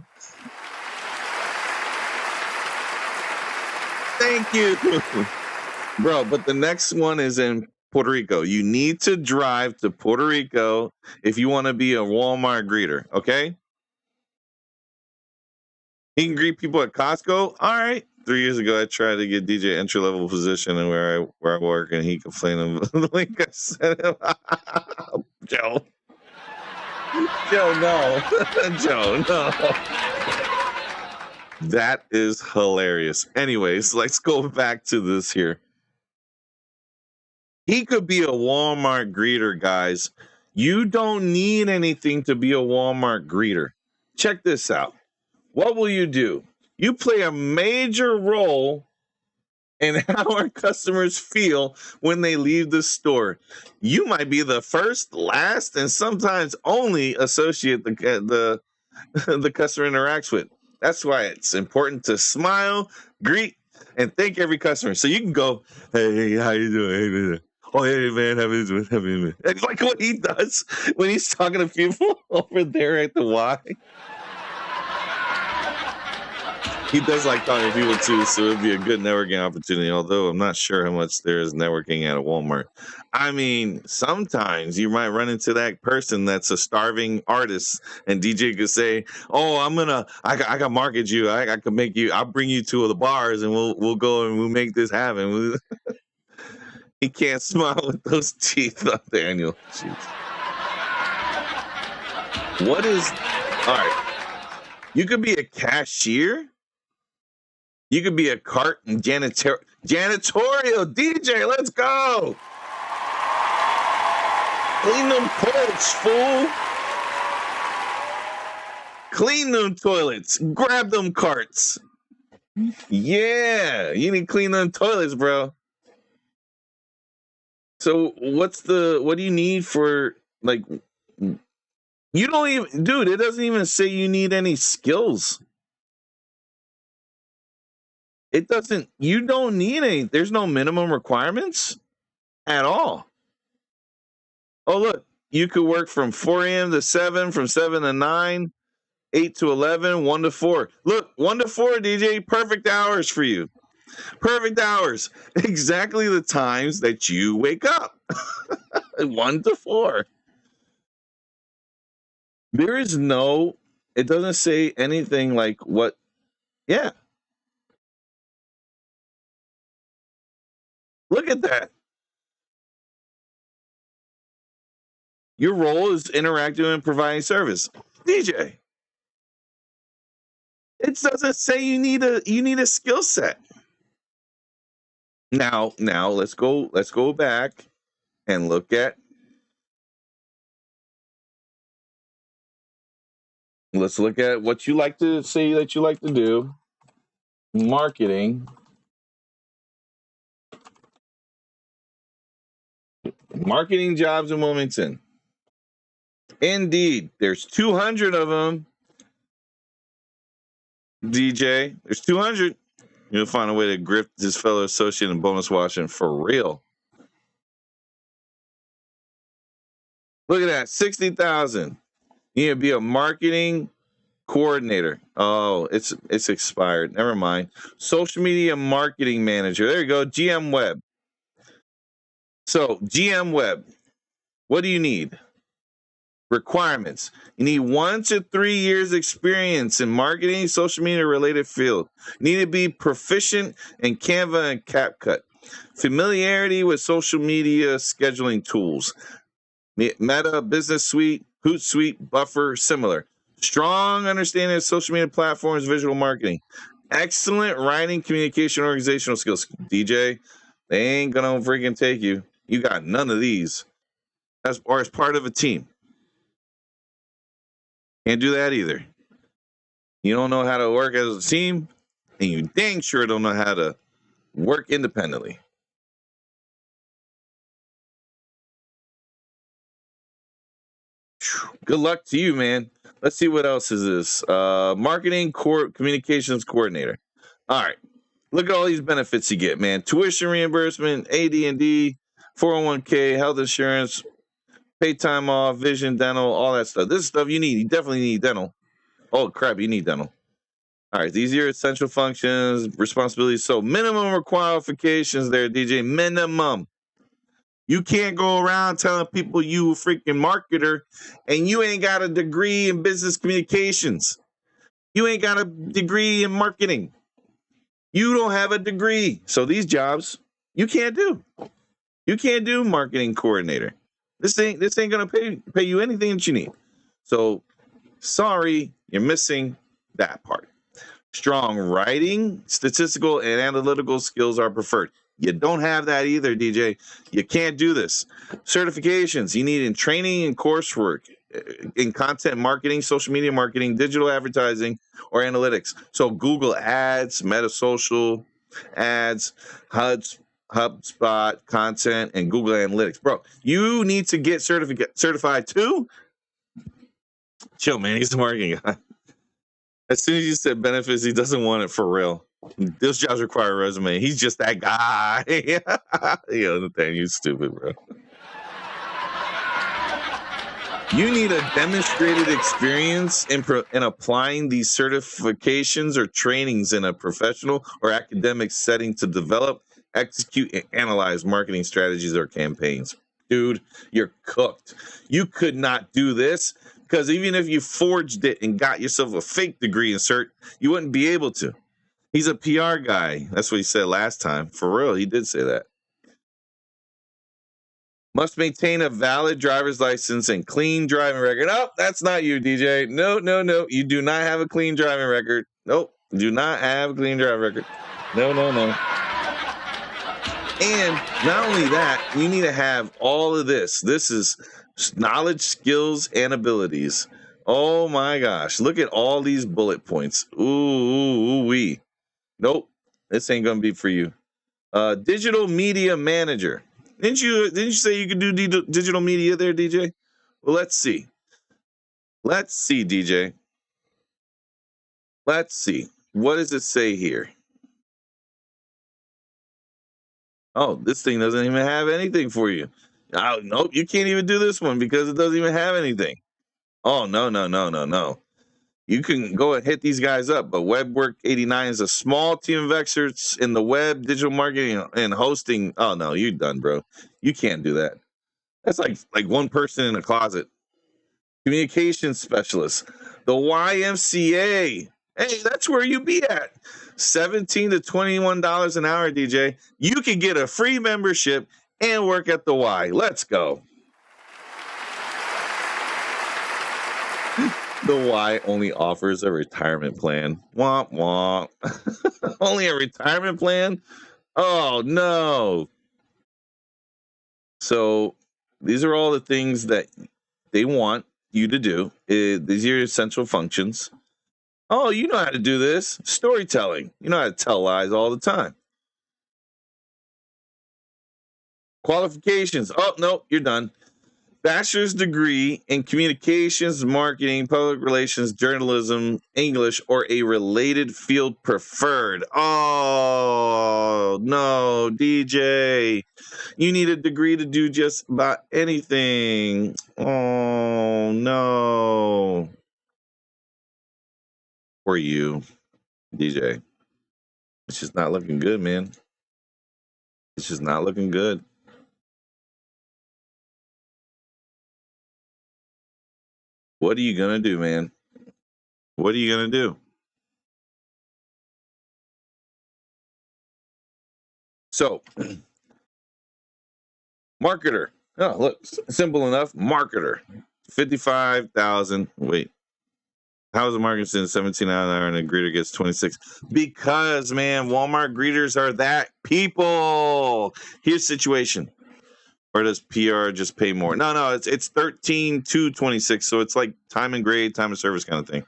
Thank you. Bro, but the next one is in Puerto Rico. You need to drive to Puerto Rico if you want to be a Walmart greeter, okay? He can greet people at Costco. All right. 3 years ago, I tried to get DJ entry level position and where I work, and he complained of the link I sent him. Joe, no, Joe, no. That is hilarious. Anyways, let's go back to this here. He could be a Walmart greeter, guys. You don't need anything to be a Walmart greeter. Check this out. What will you do? You play a major role in how our customers feel when they leave the store. You might be the first, last, and sometimes only associate the customer interacts with. That's why it's important to smile, greet, and thank every customer. So you can go, hey, how you doing? Oh, hey, man, how you doing? It's like what he does when he's talking to people over there at the Y. He does like talking to people too, so it'd be a good networking opportunity, although I'm not sure how much there is networking at a Walmart. I mean, sometimes you might run into that person that's a starving artist, and DJ could say, oh, I got market you. I could make you, I'll bring you to the bars and we'll go and we'll make this happen. He can't smile with those teeth, Daniel. Jeez. What is, all right, you could be a cashier. You could be a cart and janitorial DJ. Let's go. Clean them toilets, fool. Clean them toilets. Grab them carts. Yeah, you need to clean them toilets, bro. So what do you need for, like, you don't even, dude, it doesn't even say you need any skills. It doesn't, you don't need any, there's no minimum requirements at all. Oh, look, you could work from 4 a.m. to 7, from 7 to 9, 8 to 11, 1 to 4. Look, 1 to 4, DJ, perfect hours for you. Perfect hours. Exactly the times that you wake up. 1 to 4. There is no, it doesn't say anything like what, yeah. Look at that. Your role is interacting and providing service. DJ. It doesn't say you need a skill set. Now let's go back and look at, let's look at what you like to say that you like to do. Marketing. Marketing jobs in Wilmington. Indeed, there's 200 of them. DJ, there's 200. You'll find a way to grift this fellow associate in bonus watching for real. Look at that, 60,000. You need to be a marketing coordinator. Oh, it's expired. Never mind. Social media marketing manager. There you go. GM Web. So GM Web. What do you need? Requirements. You need 1 to 3 years experience in marketing, social media related field. You need to be proficient in Canva and CapCut. Familiarity with social media scheduling tools. Meta, Business Suite, Hootsuite, Buffer, similar. Strong understanding of social media platforms, visual marketing. Excellent writing, communication, organizational skills. DJ, they ain't gonna freaking take you. You got none of these. As part of a team. Can't do that either. You don't know how to work as a team, and you dang sure don't know how to work independently. Good luck to you, man. Let's see what else is this. Marketing communications coordinator. All right. Look at all these benefits you get, man. Tuition reimbursement, AD&D, 401k, health insurance, paid time off, vision, dental, all that stuff. This is stuff you need. You definitely need dental. Oh, crap, you need dental. All right, these are your essential functions, responsibilities. So minimum qualifications there, DJ. Minimum. You can't go around telling people you a freaking marketer and you ain't got a degree in business communications. You ain't got a degree in marketing. You don't have a degree. So these jobs you can't do. You can't do marketing coordinator. This ain't gonna pay you anything that you need. So sorry, you're missing that part. Strong writing, statistical, and analytical skills are preferred. You don't have that either, DJ. You can't do this. Certifications you need in training and coursework, in content marketing, social media marketing, digital advertising, or analytics. So Google Ads, Meta Social Ads, HubSpot content, and Google Analytics. Bro, you need to get certified too? Chill, man. He's a marketing guy. As soon as you said benefits, he doesn't want it for real. Those jobs require a resume. He's just that guy. Yo, Nathaniel, you stupid, bro. You need a demonstrated experience in applying these certifications or trainings in a professional or academic setting to develop, execute, and analyze marketing strategies or campaigns. Dude, you're cooked. You could not do this because even if you forged it and got yourself a fake degree in cert, you wouldn't be able to. He's a PR guy. That's what he said last time. For real, he did say that. Must maintain a valid driver's license and clean driving record. Oh, that's not you, DJ. No. You do not have a clean driving record. Nope. Do not have a clean driving record. No. And not only that, you need to have all of this. This is knowledge, skills, and abilities. Oh my gosh. Look at all these bullet points. Ooh-wee. Nope. This ain't going to be for you. Digital media manager. Didn't you say you could do digital media there, DJ? Well, let's see. Let's see, DJ. Let's see. What does it say here? Oh, this thing doesn't even have anything for you. Oh, nope, you can't even do this one because it doesn't even have anything. Oh, no. You can go and hit these guys up, but WebWork 89 is a small team of experts in the web, digital marketing, and hosting. Oh, no, you're done, bro. You can't do that. That's like one person in a closet. Communications specialist. The YMCA. Hey, that's where you be at. $17 to $21 an hour, DJ. You can get a free membership and work at the Y. Let's go. The Y only offers a retirement plan. Womp womp. Only a retirement plan? Oh, no. So these are all the things that they want you to do. These are your essential functions. Oh, you know how to do this. Storytelling. You know how to tell lies all the time. Qualifications. Oh, no, you're done. Bachelor's degree in communications, marketing, public relations, journalism, English, or a related field preferred. Oh, no, DJ. You need a degree to do just about anything. Oh, no. For you, DJ. It's just not looking good, man. It's just not looking good. What are you going to do, man? What are you going to do? So, marketer. Oh, look, simple enough. Marketer. 55,000. Wait. How is a marketer sitting 17 an hour and a greeter gets 26? Because, man, Walmart greeters are that people. Here's the situation. Or does PR just pay more? No, it's 13 to 26. So it's like time and grade, time and service kind of thing.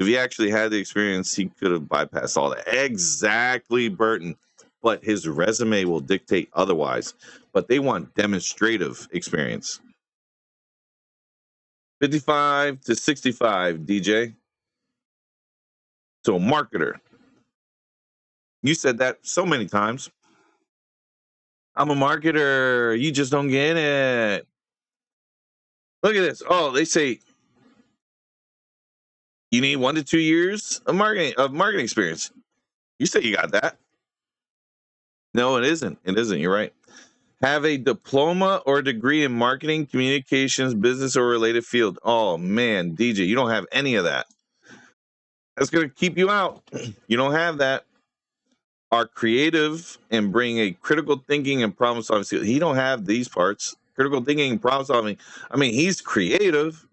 If he actually had the experience, he could have bypassed all that. Exactly, Burton. But his resume will dictate otherwise. But they want demonstrative experience. 55 to 65, DJ. So marketer. You said that so many times. I'm a marketer. You just don't get it. Look at this. Oh, they say you need 1 to 2 years of marketing experience. You say you got that. No, it isn't. It isn't. You're right. Have a diploma or degree in marketing, communications, business, or related field. Oh, man, DJ, you don't have any of that. That's going to keep you out. You don't have that. Are creative and bring a critical thinking and problem solving skill. He don't have these parts. Critical thinking and problem solving. I mean, he's creative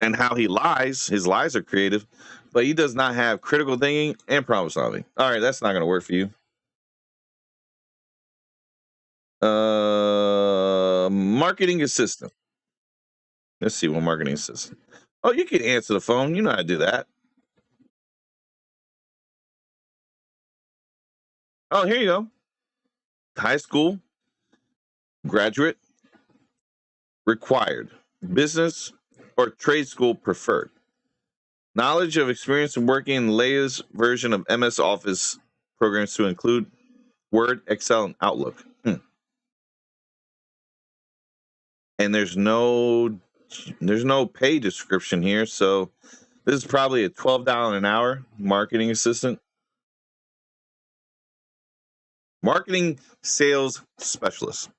and how he lies. His lies are creative, but he does not have critical thinking and problem solving. All right, that's not going to work for you. Marketing assistant. Let's see what marketing assistant. Oh, you can answer the phone. You know how to do that. Oh, here you go. High school, graduate, required, business, or trade school preferred. Knowledge of experience in working in the latest version of MS Office programs to include Word, Excel, and Outlook. And there's no pay description here, so this is probably a $12 an hour marketing assistant. Marketing sales specialist.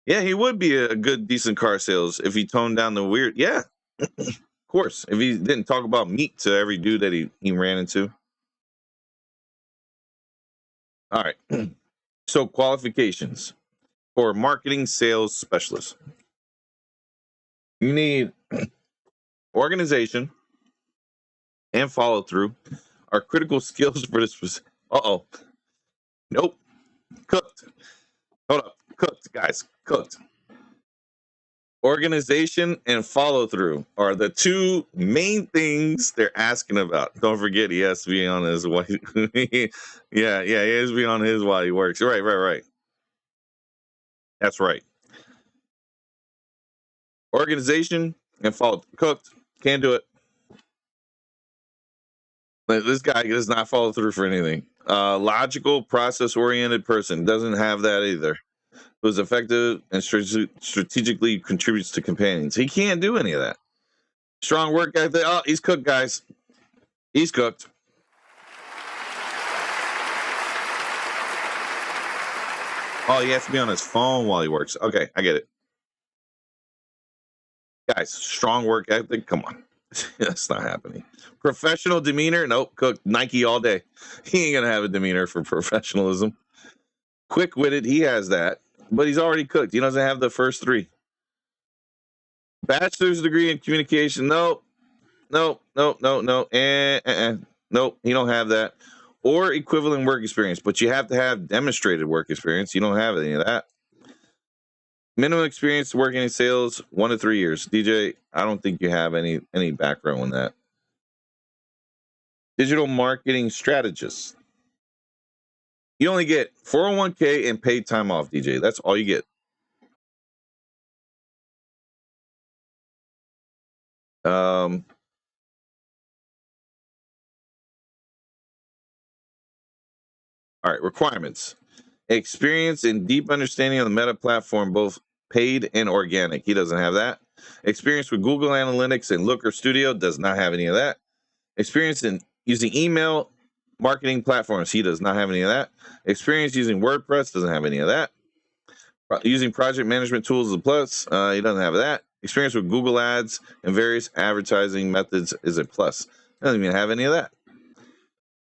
Yeah, he would be a good, decent car sales if he toned down the weird. Yeah, of course. If he didn't talk about meat to every dude that he ran into. All right. So qualifications for marketing sales specialist. You need organization and follow through are critical skills for this. Uh-oh. Nope. Cooked. Hold up. Cooked, guys. Cooked. Organization and follow through are the two main things they're asking about. Don't forget, he has to be on his while. Yeah, he has to be on his while he works. Right. That's right. Organization and follow. Cooked. Can't do it. This guy does not follow through for anything. Logical, process-oriented person doesn't have that either. Who's effective and strategically contributes to companions. He can't do any of that. Strong work ethic. Oh, he's cooked, guys. He's cooked. Oh, he has to be on his phone while he works. Okay, I get it. Guys, strong work ethic. Come on. That's not happening. Professional demeanor. Nope. Cooked. Nike all day. He ain't going to have a demeanor for professionalism. Quick-witted. He has that. But he's already cooked. He doesn't have the first three. Bachelor's degree in communication. Nope. Nope. Nope, he don't have that. Or equivalent work experience. But you have to have demonstrated work experience. You don't have any of that. Minimum experience working in sales, 1 to 3 years. DJ, I don't think you have any background on that. Digital marketing strategist. You only get 401k and paid time off, DJ. That's all you get. All right, requirements. Experience and deep understanding of the Meta platform, both paid and organic. He doesn't have that. Experience with Google Analytics and Looker Studio. Does not have any of that. Experience in using email marketing platforms. He does not have any of that. Experience using WordPress. Doesn't have any of that. Using project management tools is a plus. He doesn't have that. Experience with Google Ads and various advertising methods is a plus. He doesn't even have any of that.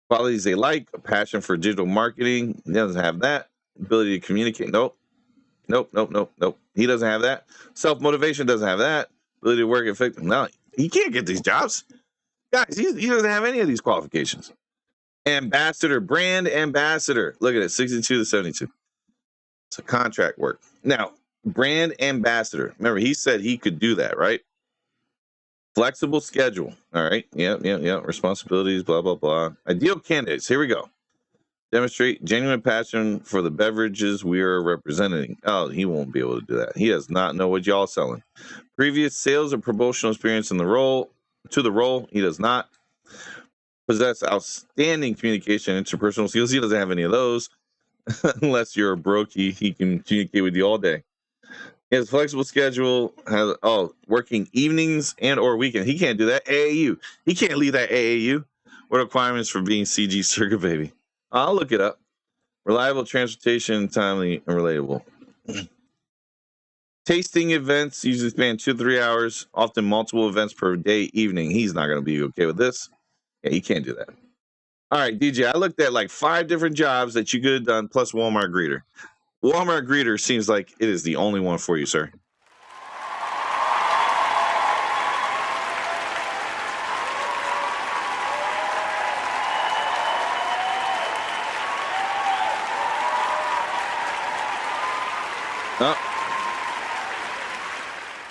Qualities they like, a passion for digital marketing. He doesn't have that. Ability to communicate. Nope. He doesn't have that. Self-motivation doesn't have that. Ability to work effective. No, he can't get these jobs. Guys, he doesn't have any of these qualifications. Ambassador, brand ambassador. Look at it, 62 to 72. It's a contract work. Now, brand ambassador. Remember, he said he could do that, right? Flexible schedule. All right. Yeah. Responsibilities, blah, blah, blah. Ideal candidates. Here we go. Demonstrate genuine passion for the beverages we are representing. Oh, he won't be able to do that. He does not know what y'all selling. Previous sales or promotional experience in the role. He does not. Possess outstanding communication and interpersonal skills. He doesn't have any of those. Unless you're a brokey, he can communicate with you all day. He has a flexible schedule, working evenings and or weekends. He can't do that. AAU. He can't leave that AAU. What requirements for being CG Circuit Baby? I'll look it up. Reliable transportation, timely and relatable. Tasting events usually span 2 to 3 hours, often multiple events per day, evening. He's not going to be okay with this. Yeah, you can't do that. All right, DJ, I looked at like 5 different jobs that you could have done, plus Walmart greeter. Walmart greeter seems like it is the only one for you, sir. Oh.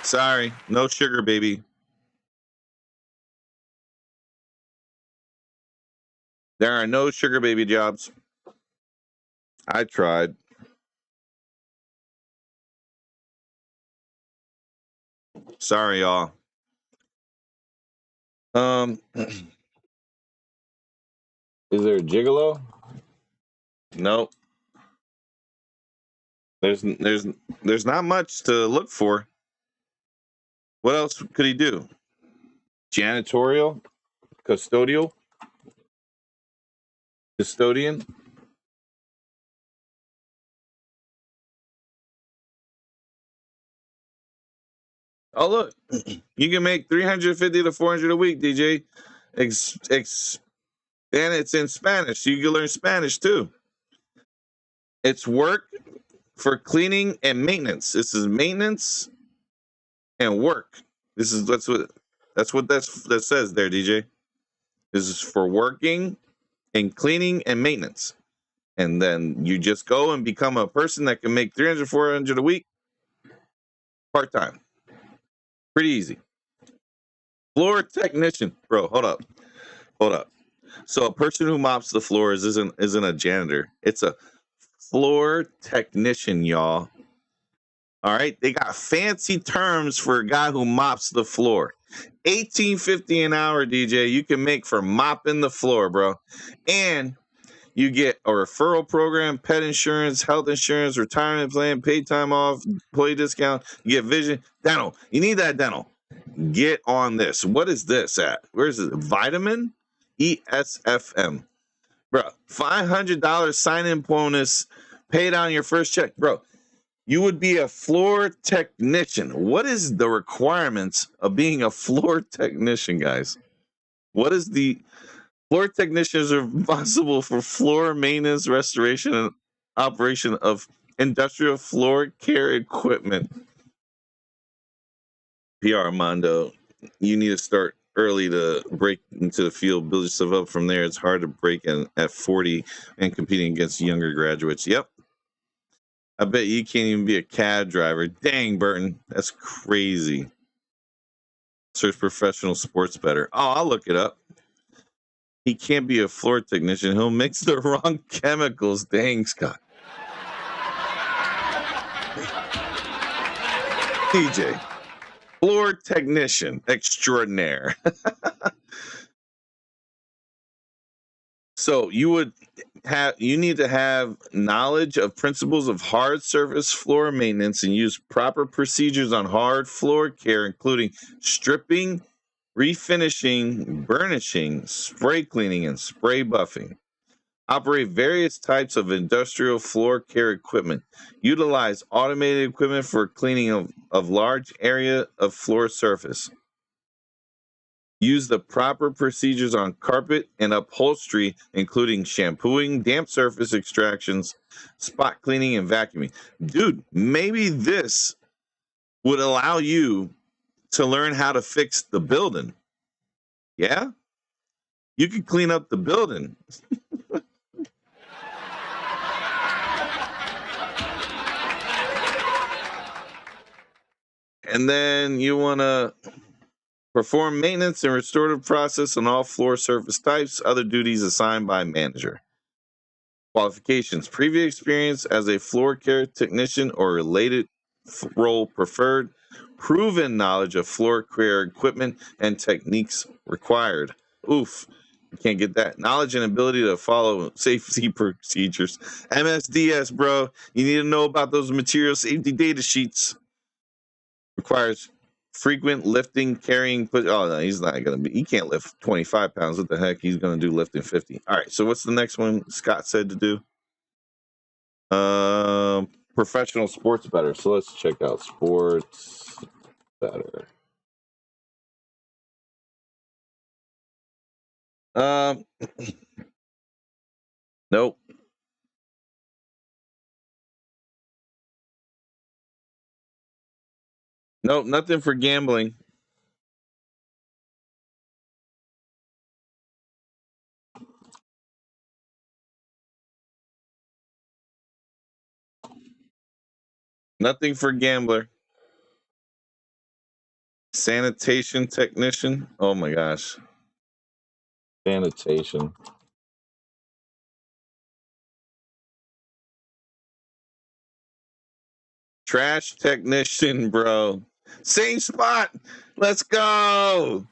Sorry, no sugar, baby. There are no sugar baby jobs. I tried. Sorry, y'all. Is there a gigolo? Nope. There's not much to look for. What else could he do? Janitorial? Custodian? Oh, look. You can make $350 to $400 a week, DJ. And it's in Spanish. So you can learn Spanish too. It's work for cleaning and maintenance. This is maintenance and work. That's what that says there, DJ. This is for working and cleaning and maintenance. And then you just go and become a person that can make $300, $400 a week part-time. Pretty easy. Floor technician. Bro, hold up. So a person who mops the floors isn't a janitor. It's a floor technician, y'all. All right, they got fancy terms for a guy who mops the floor. $18.50 an hour, DJ. You can make for mopping the floor, bro. And you get a referral program, pet insurance, health insurance, retirement plan, paid time off, employee discount. You get vision, dental. You need that dental. Get on this. What is this at? Where is it? Vitamin ESFM. Bro, $500 sign-in bonus paid on your first check. Bro, you would be a floor technician. What is the requirements of being a floor technician, guys? What is the floor technicians are responsible for floor maintenance, restoration, and operation of industrial floor care equipment. PR Armando, you need to start early to break into the field, build yourself up from there. It's hard to break in at 40 and competing against younger graduates. Yep. I bet you can't even be a cab driver. Dang, Burton. That's crazy. Search professional sports better. Oh, I'll look it up. He can't be a floor technician. He'll mix the wrong chemicals. Dang, Scott. DJ. Floor technician extraordinaire. So you need to have knowledge of principles of hard surface floor maintenance and use proper procedures on hard floor care, including stripping, refinishing, burnishing, spray cleaning, and spray buffing. Operate various types of industrial floor care equipment. Utilize automated equipment for cleaning of large area of floor surface. Use the proper procedures on carpet and upholstery, including shampooing, damp surface extractions, spot cleaning, and vacuuming. Dude, maybe this would allow you to learn how to fix the building. Yeah? You could clean up the building. And then you want to perform maintenance and restorative process on all floor surface types, other duties assigned by manager. Qualifications: previous experience as a floor care technician or related role preferred, proven knowledge of floor care equipment and techniques required. Oof, you can't get that. Knowledge and ability to follow safety procedures. MSDS, bro. You need to know about those material safety data sheets. Requires frequent lifting, carrying. Oh no, he's not gonna be. He can't lift 25 pounds. What the heck? He's gonna do lifting 50. All right. So what's the next one Scott said to do? Professional sports better. So let's check out sports better. Nope. Nope, nothing for gambling. Nothing for gambler. Sanitation technician. Oh my gosh. Sanitation. Trash technician, bro. Same spot. Let's go.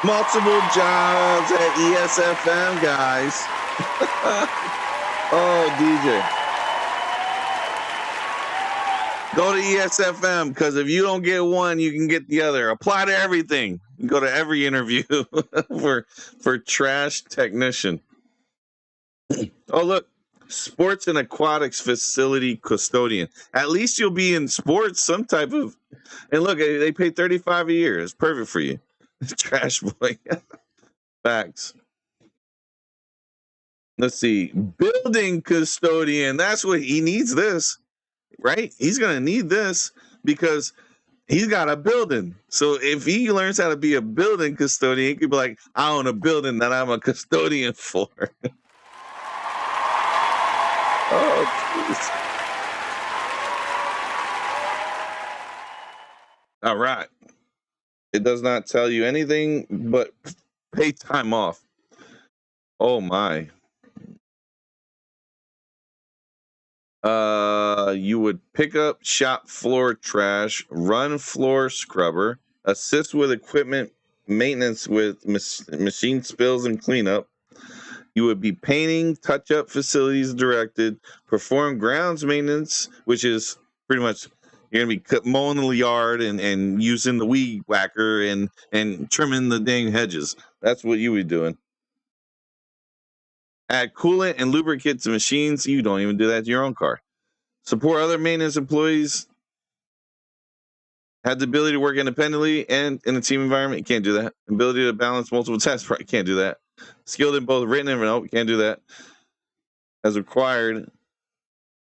Multiple jobs at ESFM, guys. Oh, DJ. Go to ESFM, because if you don't get one, you can get the other. Apply to everything. You go to every interview for trash technician. Oh, look. Sports and aquatics facility custodian. At least you'll be in sports, some type of. And look, they pay $35 a year. It's perfect for you. Trash boy. Facts. Let's see. Building custodian. That's what he needs this, right? He's going to need this because he's got a building. So if he learns how to be a building custodian, he could be like, I own a building that I'm a custodian for. Oh, geez. All right. It does not tell you anything but pay time off. Oh my. You would pick up shop floor trash, run floor scrubber, assist with equipment maintenance with machine spills and cleanup. You would be painting, touch-up facilities directed, perform grounds maintenance, which is pretty much you're gonna be mowing the yard and using the weed whacker and trimming the dang hedges. That's what you would be doing. Add coolant and lubricant to machines. You don't even do that to your own car. Support other maintenance employees. Have the ability to work independently and in a team environment. You can't do that. Ability to balance multiple tasks. You can't do that. Skilled in both written and no, can't do that. As required,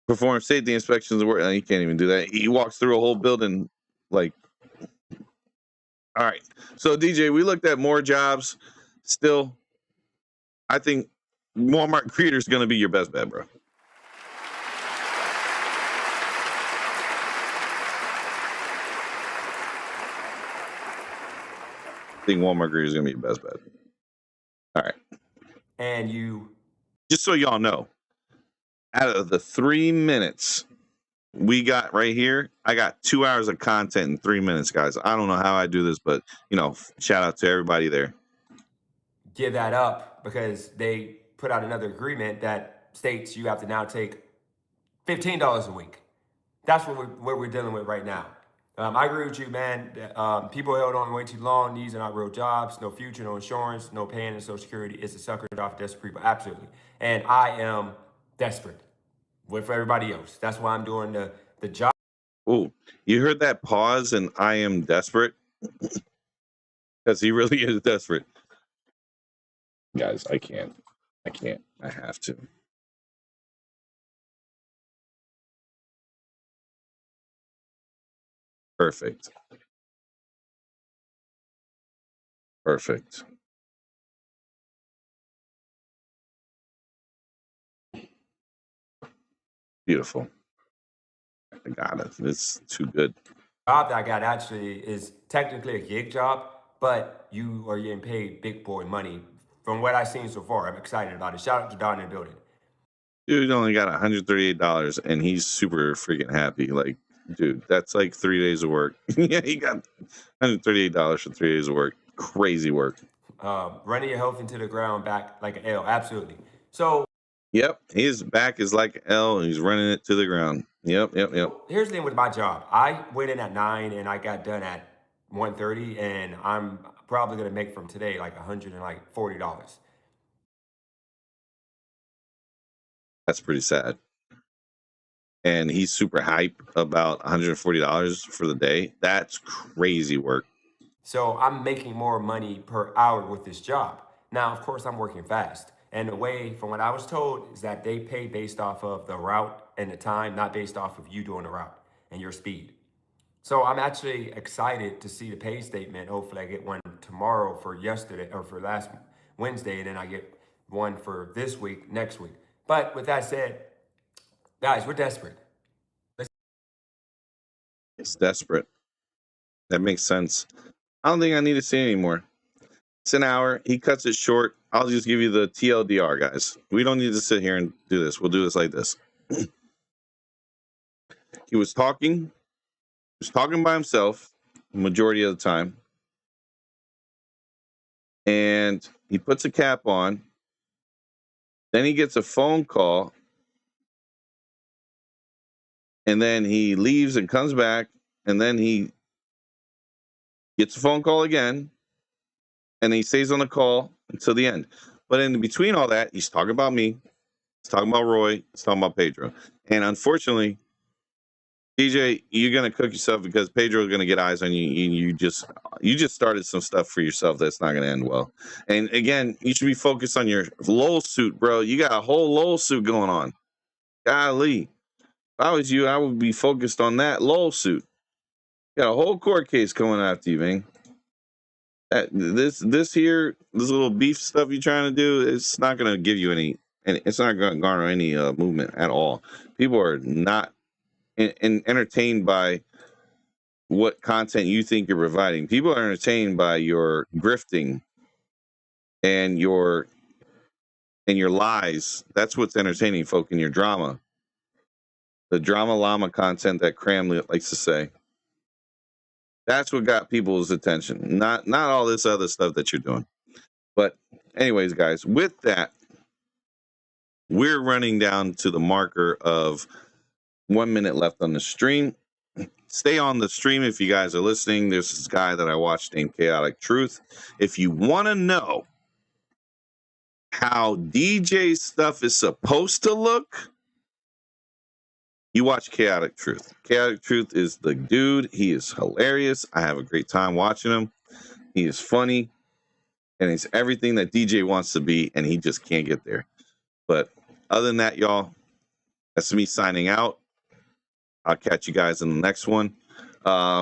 perform safety inspections of work. No, you can't even do that. He walks through a whole building like. All right. So DJ, we looked at more jobs. Still, I think Walmart Creator is going to be your best bet, bro. I think Walmart Creator is going to be your best bet. All right. And you. Just so y'all know, out of the 3 minutes we got right here, I got 2 hours of content in 3 minutes, guys. I don't know how I do this, but shout out to everybody there. Give that up because they put out another agreement that states you have to now take $15 a week. That's what we're dealing with right now. I agree with you, man. People held on way too long. These are not real jobs. No future, no insurance, no paying in Social Security. It's a sucker off desperate people. Absolutely. And I am desperate with everybody else. That's why I'm doing the job. Oh, you heard that pause and I am desperate? Because he really is desperate. Guys, I can't. I have to. Perfect. Beautiful. I got it. It's too good. Job that I got actually is technically a gig job, but you are getting paid big boy money. From what I've seen so far, I'm excited about it. Shout out to Don in the building. Dude only got $138 and he's super freaking happy. Like, dude, that's like 3 days of work. Yeah, he got $138 for 3 days of work. Crazy work. Running your health into the ground back like an L. Absolutely. So. Yep, his back is like an L and he's running it to the ground. Yep. Here's the thing with my job. I went in at 9 and I got done at 1:30, and I'm probably gonna make from today like $140. That's pretty sad. and he's super hype about $140 for the day. That's crazy work. So I'm making more money per hour with this job. Now, of course, I'm working fast. And the way, from what I was told, is that they pay based off of the route and the time, not based off of you doing the route and your speed. So I'm actually excited to see the pay statement. Hopefully I get one tomorrow for yesterday or for last Wednesday, and then I get one for this week, next week. But with that said, guys, we're desperate. It's desperate. That makes sense. I don't think I need to say anymore. It's an hour. He cuts it short. I'll just give you the TLDR, guys. We don't need to sit here and do this. We'll do this like this. He was talking by himself the majority of the time. And he puts a cap on. Then he gets a phone call. And then he leaves and comes back. And then he gets a phone call again. And he stays on the call until the end. But in between all that, he's talking about me. He's talking about Roy. He's talking about Pedro. And unfortunately, DJ, you're gonna cook yourself because Pedro's gonna get eyes on you. You just started some stuff for yourself that's not gonna end well. And again, you should be focused on your LOL suit, bro. You got a whole LOL suit going on. Golly, if I was you, I would be focused on that LOL suit. You got a whole court case coming after you, man. This little beef stuff you're trying to do, it's not gonna give you any, and it's not gonna garner any movement at all. People are not entertained by what content you think you're providing. People are entertained by your grifting and your lies. That's what's entertaining folk, in your drama. The drama llama content that Cramlet likes to say. That's what got people's attention. Not all this other stuff that you're doing. But anyways, guys, with that, we're running down to the marker of 1 minute left on the stream. Stay on the stream if you guys are listening. There's this guy that I watched named Chaotic Truth. If you want to know how DJ stuff is supposed to look, you watch Chaotic Truth. Chaotic Truth is the dude. He is hilarious. I have a great time watching him. He is funny, and he's everything that DJ wants to be, and he just can't get there. But other than that, y'all, that's me signing out. I'll catch you guys in the next one.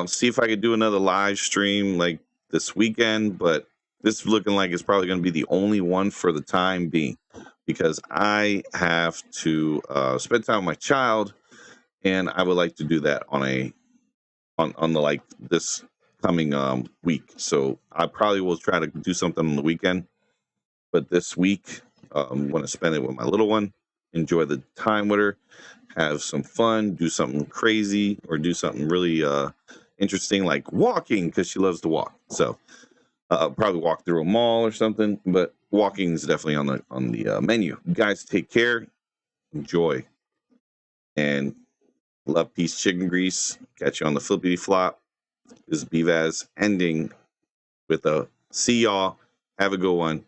See if I could do another live stream like this weekend, but this is looking like it's probably going to be the only one for the time being, because I have to spend time with my child, and I would like to do that on the like this coming week. So I probably will try to do something on the weekend, but this week I'm going to spend it with my little one, enjoy the time with her, have some fun, do something crazy, or do something really interesting like walking, because she loves to walk. So probably walk through a mall or something, but walking is definitely on the menu. You guys take care, enjoy, and love, peace, chicken grease. Catch you on the flippity flop. This is BVAS ending with a see y'all. Have a good one.